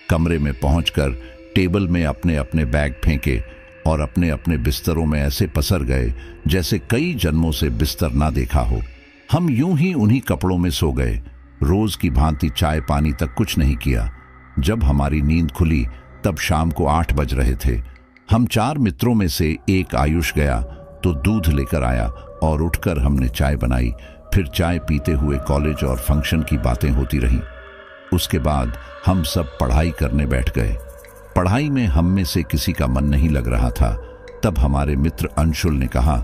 कमरे में पहुंचकर टेबल में अपने अपने बैग फेंके और अपने अपने बिस्तरों में ऐसे पसर गए जैसे कई जन्मों से बिस्तर ना देखा हो। हम यूं ही उन्हीं कपड़ों में सो गए। रोज की भांति चाय पानी तक कुछ नहीं किया। जब हमारी नींद खुली तब शाम को 8 बज रहे थे। हम 4 मित्रों में से एक आयुष गया तो दूध लेकर आया और उठकर हमने चाय बनाई। फिर चाय पीते हुए कॉलेज और फंक्शन की बातें होती रहीं। उसके बाद हम सब पढ़ाई करने बैठ गए। पढ़ाई में हम में से किसी का मन नहीं लग रहा था। तब हमारे मित्र अंशुल ने कहा,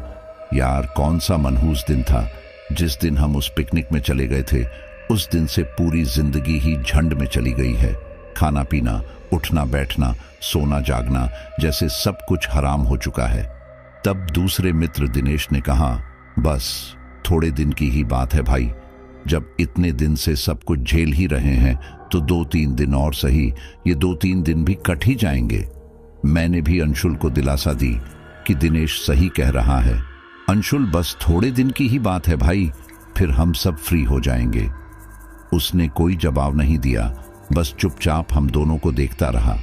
यार कौन सा मनहूस दिन था जिस दिन हम उस पिकनिक में चले गए थे। उस दिन से पूरी जिंदगी ही झंड में चली गई है। खाना पीना, उठना बैठना, सोना जागना, जैसे सब कुछ हराम हो चुका है। तब दूसरे मित्र दिनेश ने कहा, बस थोड़े दिन की ही बात है भाई, जब इतने दिन से सब कुछ झेल ही रहे हैं तो 2-3 दिन और सही, ये 2-3 दिन भी कट ही जाएंगे। मैंने भी अंशुल को दिलासा दी कि दिनेश सही कह रहा है। अंशुल, बस थोड़े दिन की ही बात है भाई, फिर हम सब फ्री हो जाएंगे। उसने कोई जवाब नहीं दिया, बस चुपचाप हम दोनों को देखता रहा।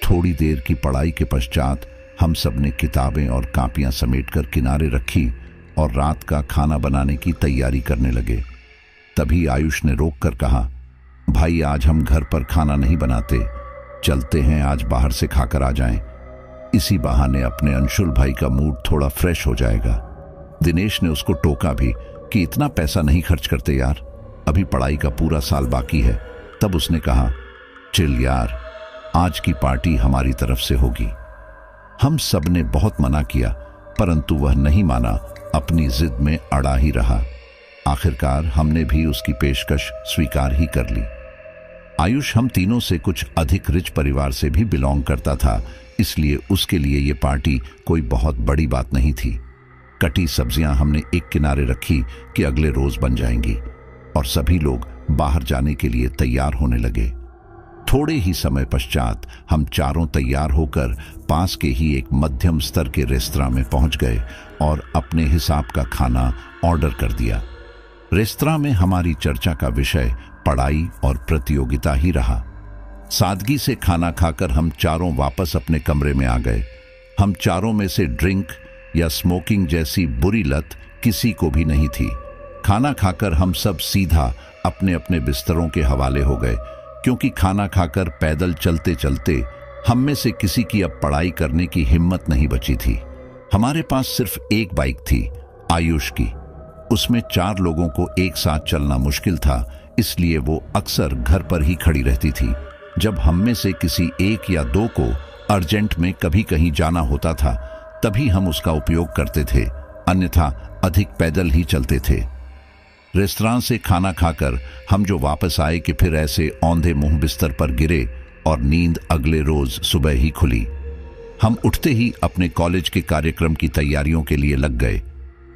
थोड़ी देर की पढ़ाई के पश्चात हम सब ने किताबें और कापियां समेटकर किनारे रखी और रात का खाना बनाने की तैयारी करने लगे। तभी आयुष ने रोककर कहा, भाई आज हम घर पर खाना नहीं बनाते, चलते हैं आज बाहर से खाकर आ जाएं। इसी बहाने अपने अंशुल भाई का मूड थोड़ा फ्रेश हो जाएगा। दिनेश ने उसको टोका भी कि इतना पैसा नहीं खर्च करते यार, अभी पढ़ाई का पूरा साल बाकी है। तब उसने कहा, चिल यार, आज की पार्टी हमारी तरफ से होगी। हम सब ने बहुत मना किया, परंतु वह नहीं माना, अपनी जिद में अड़ा ही रहा। आखिरकार हमने भी उसकी पेशकश स्वीकार ही कर ली। आयुष हम तीनों से कुछ अधिक रिच परिवार से भी बिलोंग करता था, इसलिए उसके लिए ये पार्टी कोई बहुत बड़ी बात नहीं थी। कटी सब्जियां हमने एक किनारे रखी कि अगले रोज बन जाएंगी, और सभी लोग बाहर जाने के लिए तैयार होने लगे। थोड़े ही समय पश्चात हम चारों तैयार होकर पास के ही एक मध्यम स्तर के रेस्तरां में पहुंच गए और अपने हिसाब का खाना ऑर्डर कर दिया। रेस्तरां में हमारी चर्चा का विषय पढ़ाई और प्रतियोगिता ही रहा। सादगी से खाना खाकर हम चारों वापस अपने कमरे में आ गए। हम चारों में से ड्रिंक या स्मोकिंग जैसी बुरी लत किसी को भी नहीं थी। खाना खाकर हम सब सीधा अपने अपने बिस्तरों के हवाले हो गए, क्योंकि खाना खाकर पैदल चलते चलते हम में से किसी की अब पढ़ाई करने की हिम्मत नहीं बची थी। हमारे पास सिर्फ एक बाइक थी, आयुष की। उसमें 4 लोगों को एक साथ चलना मुश्किल था, इसलिए वो अक्सर घर पर ही खड़ी रहती थी। जब हम में से किसी एक या 2 को अर्जेंट में कभी कहीं जाना होता था, तभी हम उसका उपयोग करते थे, अन्यथा अधिक पैदल ही चलते थे। रेस्तरां से खाना खाकर हम जो वापस आए कि फिर ऐसे औंधे मुंह बिस्तर पर गिरे और नींद अगले रोज सुबह ही खुली। हम उठते ही अपने कॉलेज के कार्यक्रम की तैयारियों के लिए लग गए,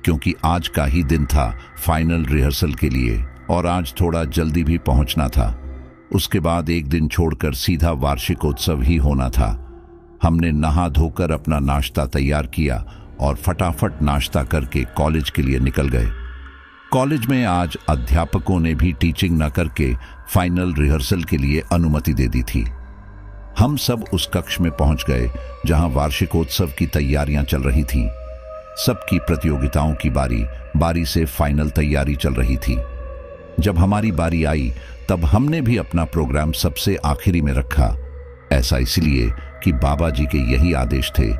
क्योंकि आज का ही दिन था फाइनल रिहर्सल के लिए और आज थोड़ा जल्दी भी पहुंचना था। उसके बाद एक दिन छोड़कर सीधा वार्षिकोत्सव ही होना था। हमने नहा धोकर अपना नाश्ता तैयार किया और फटाफट नाश्ता करके कॉलेज के लिए निकल गए। कॉलेज में आज अध्यापकों ने भी टीचिंग न करके फाइनल रिहर्सल के लिए अनुमति दे दी थी। हम सब उस कक्ष में पहुंच गए जहां वार्षिकोत्सव की तैयारियां चल रही थीं। सबकी प्रतियोगिताओं की बारी बारी से फाइनल तैयारी चल रही थी। जब हमारी बारी आई तब हमने भी अपना प्रोग्राम सबसे आखिरी में रखा। ऐसा इसलिए कि बाबा जी के यही आदेश थे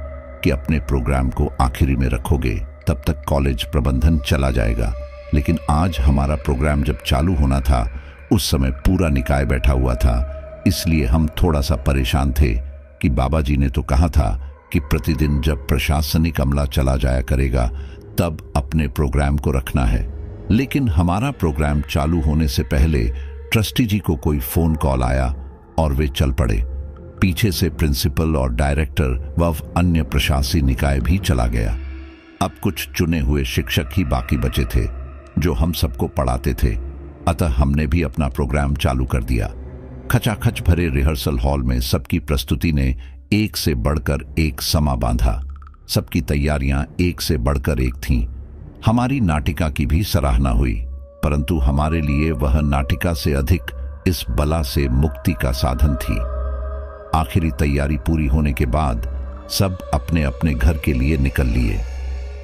कि अपने प्रोग्राम को आखिरी में रखोगे तब तक कॉलेज प्रबंधन चला जाएगा। लेकिन आज हमारा प्रोग्राम जब चालू होना था, उस समय पूरा निकाय बैठा हुआ था, इसलिए हम थोड़ा सा परेशान थे कि बाबा जी ने तो कहा था कि प्रतिदिन जब प्रशासनिक अमला चला जाया करेगा तब अपने प्रोग्राम को रखना है। लेकिन हमारा प्रोग्राम चालू होने से पहले ट्रस्टी जी को कोई फोन कॉल आया और वे चल पड़े। पीछे से प्रिंसिपल और डायरेक्टर व अन्य प्रशासनिक निकाय भी चला गया। अब कुछ चुने हुए शिक्षक ही बाकी बचे थे जो हम सबको पढ़ाते थे, अतः हमने भी अपना प्रोग्राम चालू कर दिया। खचाखच भरे रिहर्सल हॉल में सबकी प्रस्तुति ने एक से बढ़कर एक समा बांधा। सबकी तैयारियां एक से बढ़कर एक थीं। हमारी नाटिका की भी सराहना हुई, परंतु हमारे लिए वह नाटिका से अधिक इस बला से मुक्ति का साधन थी। आखिरी तैयारी पूरी होने के बाद सब अपने अपने घर के लिए निकल लिए।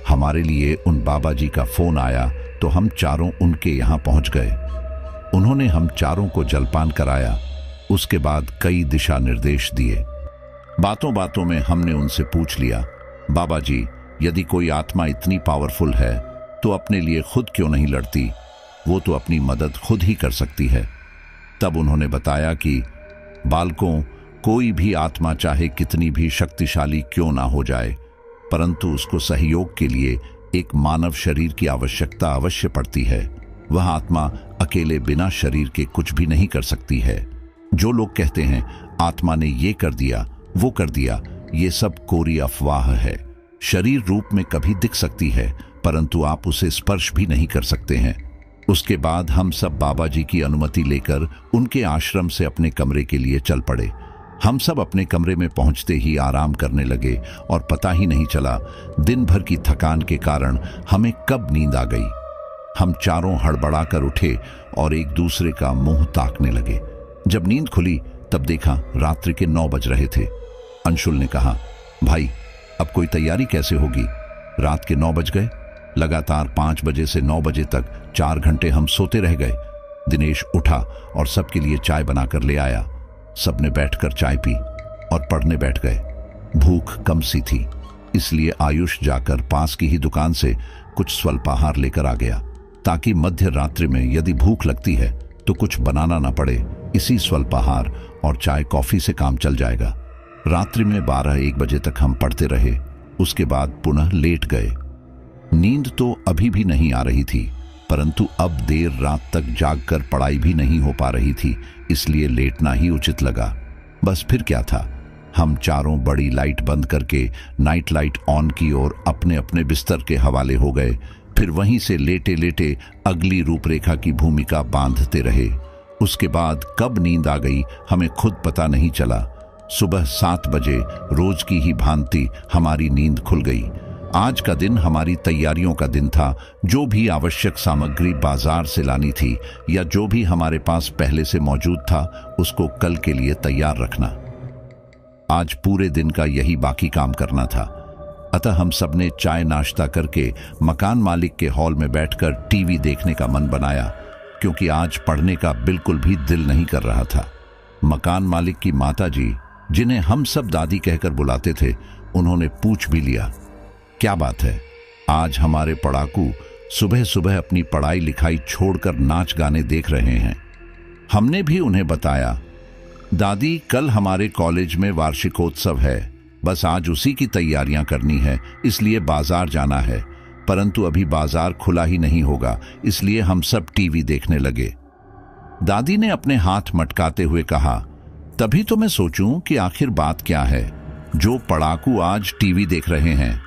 हमारे लिए उन बाबा जी का फोन आया तो हम चारों उनके यहाँ पहुंच गए। उन्होंने हम चारों को जलपान कराया। उसके बाद कई दिशा निर्देश दिए। बातों बातों में हमने उनसे पूछ लिया, बाबा जी, यदि कोई आत्मा इतनी पावरफुल है तो अपने लिए खुद क्यों नहीं लड़ती? वो तो अपनी मदद खुद ही कर सकती है। तब उन्होंने बताया कि बालकों, कोई भी आत्मा चाहे कितनी भी शक्तिशाली क्यों ना हो जाए, परंतु उसको सहयोग के लिए एक मानव शरीर की आवश्यकता अवश्य पड़ती है। वह आत्मा अकेले बिना शरीर के कुछ भी नहीं कर सकती है। जो लोग कहते हैं आत्मा ने ये कर दिया, वो कर दिया, ये सब कोरी अफवाह है। शरीर रूप में कभी दिख सकती है, परंतु आप उसे स्पर्श भी नहीं कर सकते हैं। उसके बाद हम सब बाबा जी की अनुमति लेकर उनके आश्रम से अपने कमरे के लिए चल पड़े। हम सब अपने कमरे में पहुंचते ही आराम करने लगे और पता ही नहीं चला दिन भर की थकान के कारण हमें कब नींद आ गई। हम चारों हड़बड़ाकर उठे और एक दूसरे का मुंह ताकने लगे। जब नींद खुली तब देखा रात्रि के 9 बज रहे थे। अंशुल ने कहा, भाई अब कोई तैयारी कैसे होगी? रात के 9 बज गए। लगातार 5 बजे से 9 बजे तक 4 घंटे हम सोते रह गए। दिनेश उठा और सबके लिए चाय बनाकर ले आया। सबने बैठकर चाय पी और पढ़ने बैठ गए। भूख कम सी थी, इसलिए आयुष जाकर पास की ही दुकान से कुछ स्वल्पाहार लेकर आ गया, ताकि मध्य रात्रि में यदि भूख लगती है तो कुछ बनाना ना पड़े। इसी स्वल्पाहार और चाय कॉफी से काम चल जाएगा। रात्रि में 12-1 बजे तक हम पढ़ते रहे। उसके बाद पुनः लेट गए। नींद तो अभी भी नहीं आ रही थी, परंतु अब देर रात तक जागकर पढ़ाई भी नहीं हो पा रही थी, इसलिए लेटना ही उचित लगा। बस फिर क्या था, हम चारों बड़ी लाइट बंद करके नाइट लाइट ऑन की और अपने अपने बिस्तर के हवाले हो गए। फिर वहीं से लेटे लेटे अगली रूपरेखा की भूमिका बांधते रहे। उसके बाद कब नींद आ गई हमें खुद पता नहीं चला। सुबह 7 बजे रोज की ही भांति हमारी नींद खुल गई। आज का दिन हमारी तैयारियों का दिन था। जो भी आवश्यक सामग्री बाजार से लानी थी या जो भी हमारे पास पहले से मौजूद था, उसको कल के लिए तैयार रखना। आज पूरे दिन का यही बाकी काम करना था। अतः हम सब ने चाय नाश्ता करके मकान मालिक के हॉल में बैठकर टीवी देखने का मन बनाया, क्योंकि आज पढ़ने का बिल्कुल भी दिल नहीं कर रहा था। मकान मालिक की माताजी, जिन्हें हम सब दादी कहकर बुलाते थे, उन्होंने पूछ भी लिया, क्या बात है, आज हमारे पढ़ाकू सुबह सुबह अपनी पढ़ाई लिखाई छोड़कर नाच गाने देख रहे हैं। हमने भी उन्हें बताया, दादी कल हमारे कॉलेज में वार्षिकोत्सव है, बस आज उसी की तैयारियां करनी है, इसलिए बाजार जाना है। परंतु अभी बाजार खुला ही नहीं होगा, इसलिए हम सब टीवी देखने लगे। दादी ने अपने हाथ मटकाते हुए कहा, तभी तो मैं सोचूं कि आखिर बात क्या है, जो पढ़ाकू आज टीवी देख रहे हैं।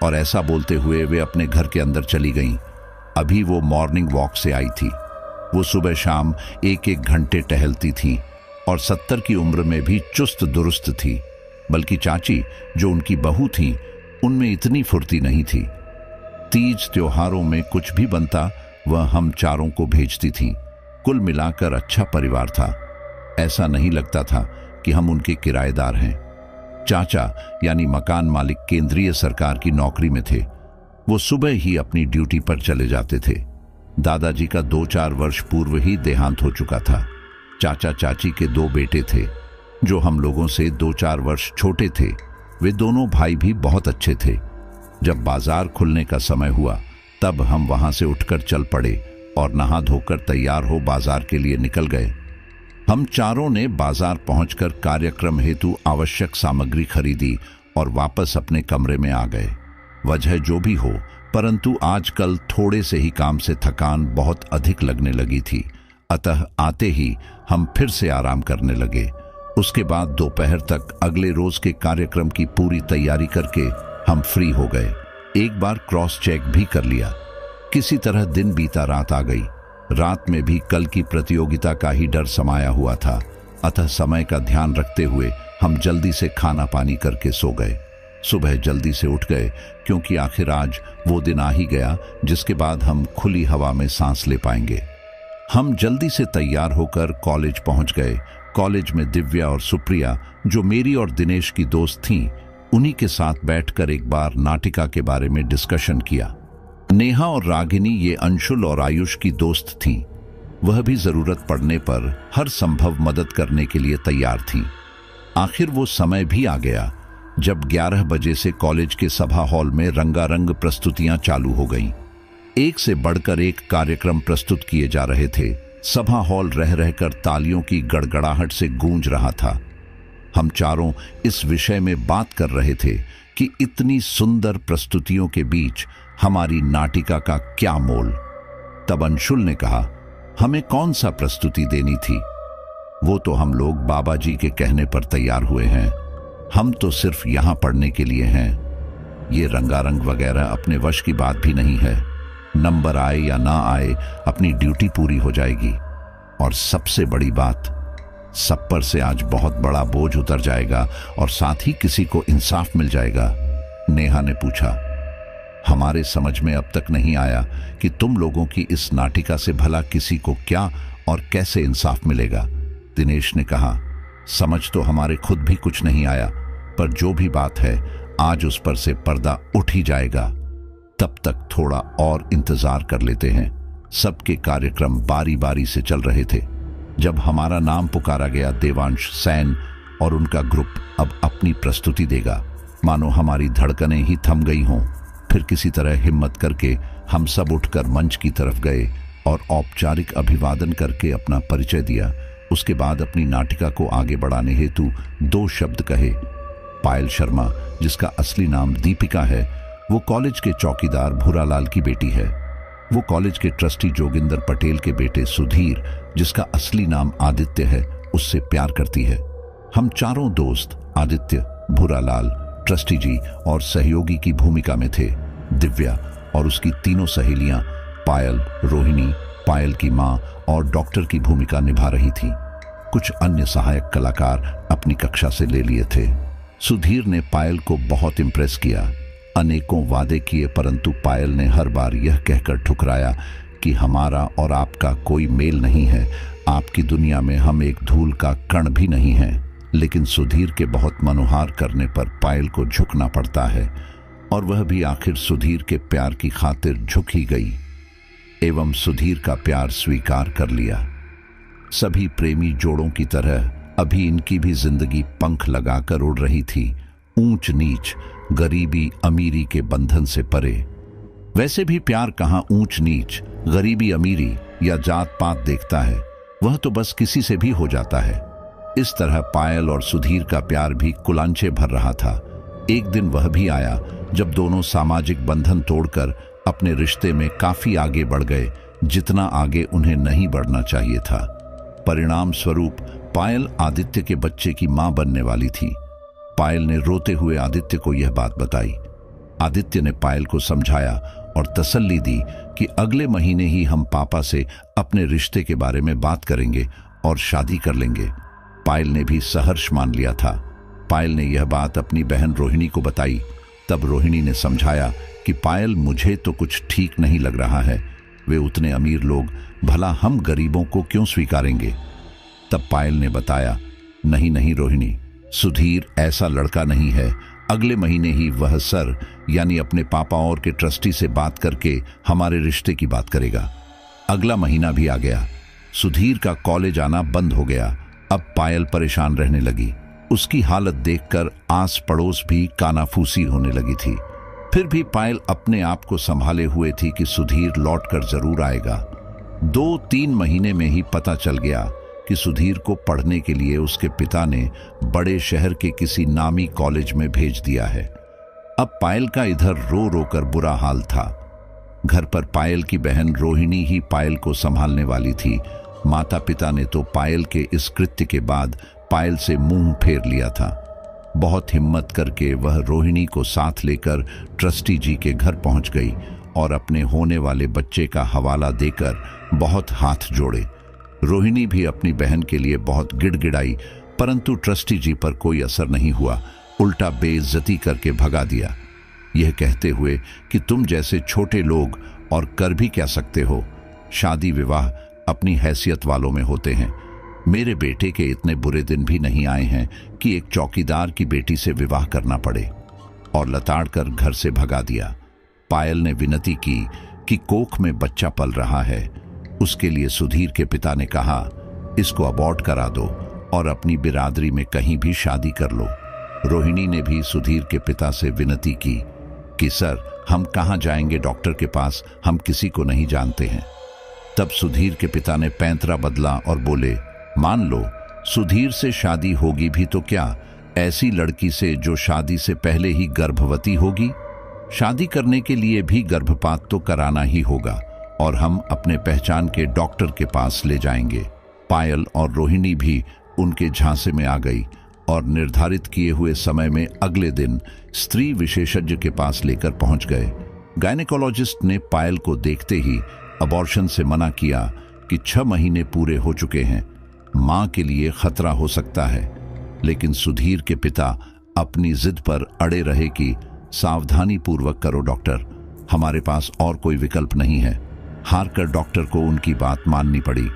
और ऐसा बोलते हुए वे अपने घर के अंदर चली गईं। अभी वो मॉर्निंग वॉक से आई थी। वो सुबह शाम 1-1 घंटे टहलती थी और 70 की उम्र में भी चुस्त दुरुस्त थी। बल्कि चाची, जो उनकी बहू थी, उनमें इतनी फुर्ती नहीं थी। तीज त्योहारों में कुछ भी बनता वह हम चारों को भेजती थी। कुल मिलाकर अच्छा परिवार था। ऐसा नहीं लगता था कि हम उनके किराएदार हैं। चाचा यानी मकान मालिक केंद्रीय सरकार की नौकरी में थे। वो सुबह ही अपनी ड्यूटी पर चले जाते थे। दादाजी का 2-4 वर्ष पूर्व ही देहांत हो चुका था। चाचा चाची के 2 बेटे थे, जो हम लोगों से 2-4 वर्ष छोटे थे। वे दोनों भाई भी बहुत अच्छे थे। जब बाजार खुलने का समय हुआ, तब हम वहां से उठकर चल पड़े और नहा धोकर तैयार हो बाजार के लिए निकल गए। हम चारों ने बाजार पहुंचकर कार्यक्रम हेतु आवश्यक सामग्री खरीदी और वापस अपने कमरे में आ गए। वजह जो भी हो, परंतु आजकल थोड़े से ही काम से थकान बहुत अधिक लगने लगी थी। अतः आते ही हम फिर से आराम करने लगे। उसके बाद दोपहर तक अगले रोज के कार्यक्रम की पूरी तैयारी करके हम फ्री हो गए। एक बार क्रॉस चेक भी कर लिया। किसी तरह दिन बीता, रात आ गई। रात में भी कल की प्रतियोगिता का ही डर समाया हुआ था। अतः समय का ध्यान रखते हुए हम जल्दी से खाना पानी करके सो गए। सुबह जल्दी से उठ गए, क्योंकि आखिर आज वो दिन आ ही गया जिसके बाद हम खुली हवा में सांस ले पाएंगे। हम जल्दी से तैयार होकर कॉलेज पहुंच गए। कॉलेज में दिव्या और सुप्रिया, जो मेरी और दिनेश की दोस्त थीं, उन्हीं के साथ बैठकर एक बार नाटिका के बारे में डिस्कशन किया। नेहा और रागिनी ये अंशुल और आयुष की दोस्त थीं। वह भी जरूरत पड़ने पर हर संभव मदद करने के लिए तैयार थीं। आखिर वो समय भी आ गया जब 11 बजे से कॉलेज के सभा हॉल में रंगारंग प्रस्तुतियां चालू हो गईं। एक से बढ़कर एक कार्यक्रम प्रस्तुत किए जा रहे थे। सभा हॉल रह रहकर तालियों की गड़गड़ाहट से गूंज रहा था। हम चारों इस विषय में बात कर रहे थे कि इतनी सुंदर प्रस्तुतियों के बीच हमारी नाटिका का क्या मोल। तब अंशुल ने कहा, हमें कौन सा प्रस्तुति देनी थी? वो तो हम लोग बाबा जी के कहने पर तैयार हुए हैं। हम तो सिर्फ यहां पढ़ने के लिए हैं। ये रंगारंग वगैरह अपने वश की बात भी नहीं है। नंबर आए या ना आए, अपनी ड्यूटी पूरी हो जाएगी। और सबसे बड़ी बात, सब पर से आज बहुत बड़ा बोझ उतर जाएगा और साथ ही किसी को इंसाफ मिल जाएगा। नेहा ने पूछा, हमारे समझ में अब तक नहीं आया कि तुम लोगों की इस नाटिका से भला किसी को क्या और कैसे इंसाफ मिलेगा। दिनेश ने कहा, समझ तो हमारे खुद भी कुछ नहीं आया, पर जो भी बात है आज उस पर से पर्दा उठ ही जाएगा। तब तक थोड़ा और इंतजार कर लेते हैं। सबके कार्यक्रम बारी बारी से चल रहे थे। जब हमारा नाम पुकारा गया, देवांश सैन और उनका ग्रुप अब अपनी प्रस्तुति देगा। मानो हमारी धड़कनें ही थम गई हों। फिर किसी तरह हिम्मत करके हम सब उठकर मंच की तरफ गए और औपचारिक अभिवादन करके अपना परिचय दिया। उसके बाद अपनी नाटिका को आगे बढ़ाने हेतु 2 शब्द कहे। पायल शर्मा, जिसका असली नाम दीपिका है, वो कॉलेज के चौकीदार भूरालाल की बेटी है। वो कॉलेज के ट्रस्टी जोगिंदर पटेल के बेटे सुधीर, जिसका असली नाम आदित्य है, उससे प्यार करती है। हम चारों दोस्त आदित्य, भूरालाल, ट्रस्टी जी और सहयोगी की भूमिका में थे। दिव्या और उसकी 3 सहेलियां पायल, रोहिणी, पायल की मां और डॉक्टर की भूमिका निभा रही थी। कुछ अन्य सहायक कलाकार अपनी कक्षा से ले लिए थे। सुधीर ने पायल को बहुत इम्प्रेस किया। अनेकों वादे किए, परंतु पायल ने हर बार यह कहकर ठुकराया कि हमारा और आपका कोई मेल नहीं है, आपकी दुनिया में हम एक धूल का कण भी नहीं है। लेकिन सुधीर के बहुत मनोहार करने पर पायल को झुकना पड़ता है, और वह भी आखिर सुधीर के प्यार की खातिर झुक ही गई एवं सुधीर का प्यार स्वीकार कर लिया। सभी प्रेमी जोड़ों की तरह अभी इनकी भी जिंदगी पंख लगाकर उड़ रही थी, ऊंच नीच, गरीबी अमीरी के बंधन से परे। वैसे भी प्यार कहाँ ऊंच नीच, गरीबी अमीरी या जात पात देखता है, वह तो बस किसी से भी हो जाता है। इस तरह पायल और सुधीर का प्यार भी कुलांचे भर रहा था। एक दिन वह भी आया जब दोनों सामाजिक बंधन तोड़कर अपने रिश्ते में काफी आगे बढ़ गए, जितना आगे उन्हें नहीं बढ़ना चाहिए था। परिणाम स्वरूप पायल आदित्य के बच्चे की मां बनने वाली थी। पायल ने रोते हुए आदित्य को यह बात बताई। आदित्य ने पायल को समझाया और तसल्ली दी कि अगले महीने ही हम पापा से अपने रिश्ते के बारे में बात करेंगे और शादी कर लेंगे। पायल ने भी सहर्ष मान लिया था। पायल ने यह बात अपनी बहन रोहिणी को बताई। तब रोहिणी ने समझाया कि पायल, मुझे तो कुछ ठीक नहीं लग रहा है, वे उतने अमीर लोग, भला हम गरीबों को क्यों स्वीकारेंगे। तब पायल ने बताया, नहीं नहीं रोहिणी, सुधीर ऐसा लड़का नहीं है। अगले महीने ही वह सर यानी अपने पापा और के ट्रस्टी से बात करके हमारे रिश्ते की बात करेगा। अगला महीना भी आ गया। सुधीर का कॉलेज आना बंद हो गया। अब पायल परेशान रहने लगी। उसकी हालत देखकर आस पड़ोस भी कानाफूसी होने लगी थी। फिर भी पायल अपने आप को संभाले हुए थी कि सुधीर लौटकर जरूर आएगा। 2-3 महीने में ही पता चल गया कि सुधीर को पढ़ने के लिए उसके पिता ने बड़े शहर के किसी नामी कॉलेज में भेज दिया है। अब पायल का इधर रो रो कर बुरा हाल था। घर पर पायल की बहन रोहिणी ही पायल को संभालने वाली थी। माता पिता ने तो पायल के इस कृत्य के बाद पायल से मुंह फेर लिया था। बहुत हिम्मत करके वह रोहिणी को साथ लेकर ट्रस्टी जी के घर पहुंच गई और अपने होने वाले बच्चे का हवाला देकर बहुत हाथ जोड़े। रोहिणी भी अपनी बहन के लिए बहुत गिड़गिड़ाई, परंतु ट्रस्टी जी पर कोई असर नहीं हुआ, उल्टा बेइज्जती करके भगा दिया, यह कहते हुए कि तुम जैसे छोटे लोग और कर भी क्या सकते हो। शादी विवाह अपनी हैसियत वालों में होते हैं। मेरे बेटे के इतने बुरे दिन भी नहीं आए हैं कि एक चौकीदार की बेटी से विवाह करना पड़े, और लताड़ कर घर से भगा दिया। पायल ने विनती की कि कोख में बच्चा पल रहा है, उसके लिए सुधीर के पिता ने कहा, इसको अबॉर्ट करा दो और अपनी बिरादरी में कहीं भी शादी कर लो। रोहिणी ने भी सुधीर के पिता से विनती की कि सर, हम कहाँ जाएंगे डॉक्टर के पास, हम किसी को नहीं जानते हैं। तब सुधीर के पिता ने पैंतरा बदला और बोले, मान लो सुधीर से शादी होगी भी तो क्या, ऐसी लड़की से जो शादी से पहले ही गर्भवती होगी। शादी करने के लिए भी गर्भपात तो कराना ही होगा और हम अपने पहचान के डॉक्टर के पास ले जाएंगे। पायल और रोहिणी भी उनके झांसे में आ गई और निर्धारित किए हुए समय में अगले दिन स्त्री विशेषज्ञ के पास लेकर पहुंच गए। गायनेकोलॉजिस्ट ने पायल को देखते ही अबॉर्शन से मना किया कि 6 महीने पूरे हो चुके हैं, मां के लिए खतरा हो सकता है। लेकिन सुधीर के पिता अपनी जिद पर अड़े रहे कि सावधानी पूर्वक करो डॉक्टर, हमारे पास और कोई विकल्प नहीं है। हार कर डॉक्टर को उनकी बात माननी पड़ी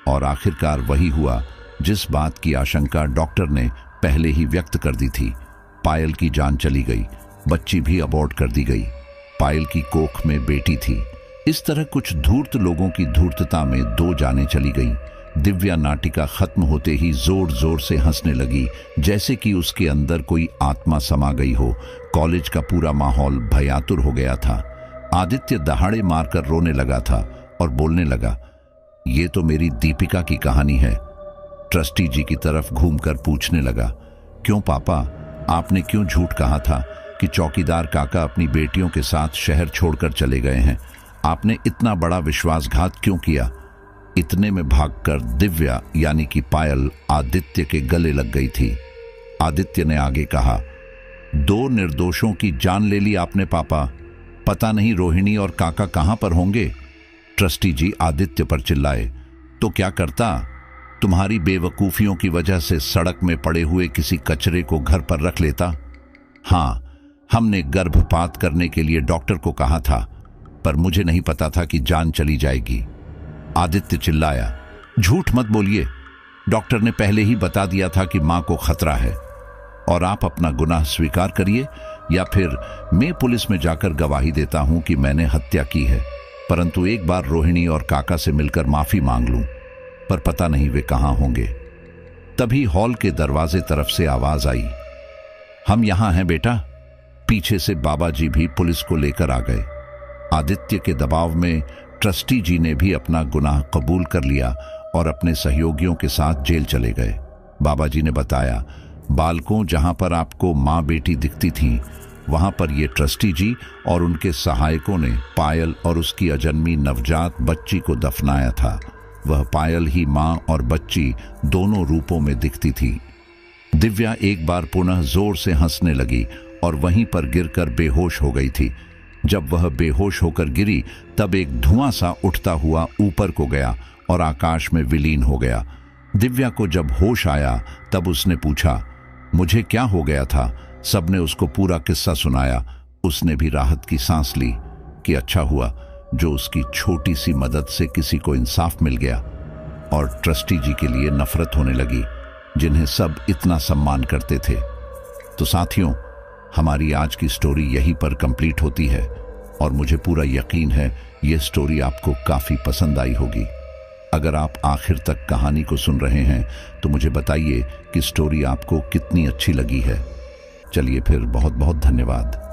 और आखिरकार वही हुआ जिस बात की आशंका डॉक्टर ने पहले ही व्यक्त कर दी थी। पायल की जान चली गई, बच्ची भी अबॉर्ट कर दी गई। पायल की कोख में बेटी थी। इस तरह कुछ धूर्त लोगों की धूर्तता में 2 जानें चली गईं। दिव्या नाटिका खत्म होते ही जोर जोर से हंसने लगी, जैसे कि उसके अंदर कोई आत्मा समा गई हो। कॉलेज का पूरा माहौल भयातुर हो गया था। आदित्य दहाड़े मारकर रोने लगा था और बोलने लगा, ये तो मेरी दीपिका की कहानी है। ट्रस्टी जी की तरफ घूमकर पूछने लगा, क्यों पापा, आपने क्यों झूठ कहा था कि चौकीदार काका अपनी बेटियों के साथ शहर छोड़कर चले गए हैं? आपने इतना बड़ा विश्वासघात क्यों किया? इतने में भागकर दिव्या यानी कि पायल आदित्य के गले लग गई थी। आदित्य ने आगे कहा, 2 निर्दोषों की जान ले ली आपने पापा। पता नहीं रोहिणी और काका कहां पर होंगे। ट्रस्टी जी आदित्य पर चिल्लाए, तो क्या करता? तुम्हारी बेवकूफियों की वजह से सड़क में पड़े हुए किसी कचरे को घर पर रख लेता। हां, हमने गर्भपात करने के लिए डॉक्टर को कहा था, पर मुझे नहीं पता था कि जान चली जाएगी। आदित्य चिल्लाया, झूठ मत बोलिए। डॉक्टर ने पहले ही बता दिया था कि मां को खतरा है, और आप अपना गुनाह स्वीकार करिए या फिर मैं पुलिस में जाकर गवाही देता हूं कि मैंने हत्या की है, परंतु एक बार रोहिणी और काका से मिलकर माफी मांग लूं, पर पता नहीं वे कहां होंगे। तभी हॉल के दरवाजे तरफ से आवाज आई, हम यहां हैं बेटा। पीछे से बाबा जी भी पुलिस को लेकर आ गए। आदित्य के दबाव में ट्रस्टी जी ने भी अपना गुनाह कबूल कर लिया और अपने सहयोगियों के साथ जेल चले गए। बाबा जी ने बताया, बालकों, जहां पर आपको मां बेटी दिखती थी, वहां पर ये ट्रस्टी जी और उनके सहायकों ने पायल और उसकी अजन्मी नवजात बच्ची को दफनाया था। वह पायल ही मां और बच्ची दोनों रूपों में दिखती थी। दिव्या एक बार पुनः जोर से हंसने लगी और वहीं पर गिरकर बेहोश हो गई थी। जब वह बेहोश होकर गिरी, तब एक धुआं सा उठता हुआ ऊपर को गया और आकाश में विलीन हो गया। दिव्या को जब होश आया, तब उसने पूछा, मुझे क्या हो गया था? सबने उसको पूरा किस्सा सुनाया। उसने भी राहत की सांस ली कि अच्छा हुआ जो उसकी छोटी सी मदद से किसी को इंसाफ मिल गया। और ट्रस्टी जी के लिए नफरत होने लगी, जिन्हें सब इतना सम्मान करते थे। तो साथियों, हमारी आज की स्टोरी यहीं पर कंप्लीट होती है और मुझे पूरा यकीन है ये स्टोरी आपको काफ़ी पसंद आई होगी। अगर आप आखिर तक कहानी को सुन रहे हैं तो मुझे बताइए कि स्टोरी आपको कितनी अच्छी लगी है। चलिए फिर, बहुत बहुत धन्यवाद।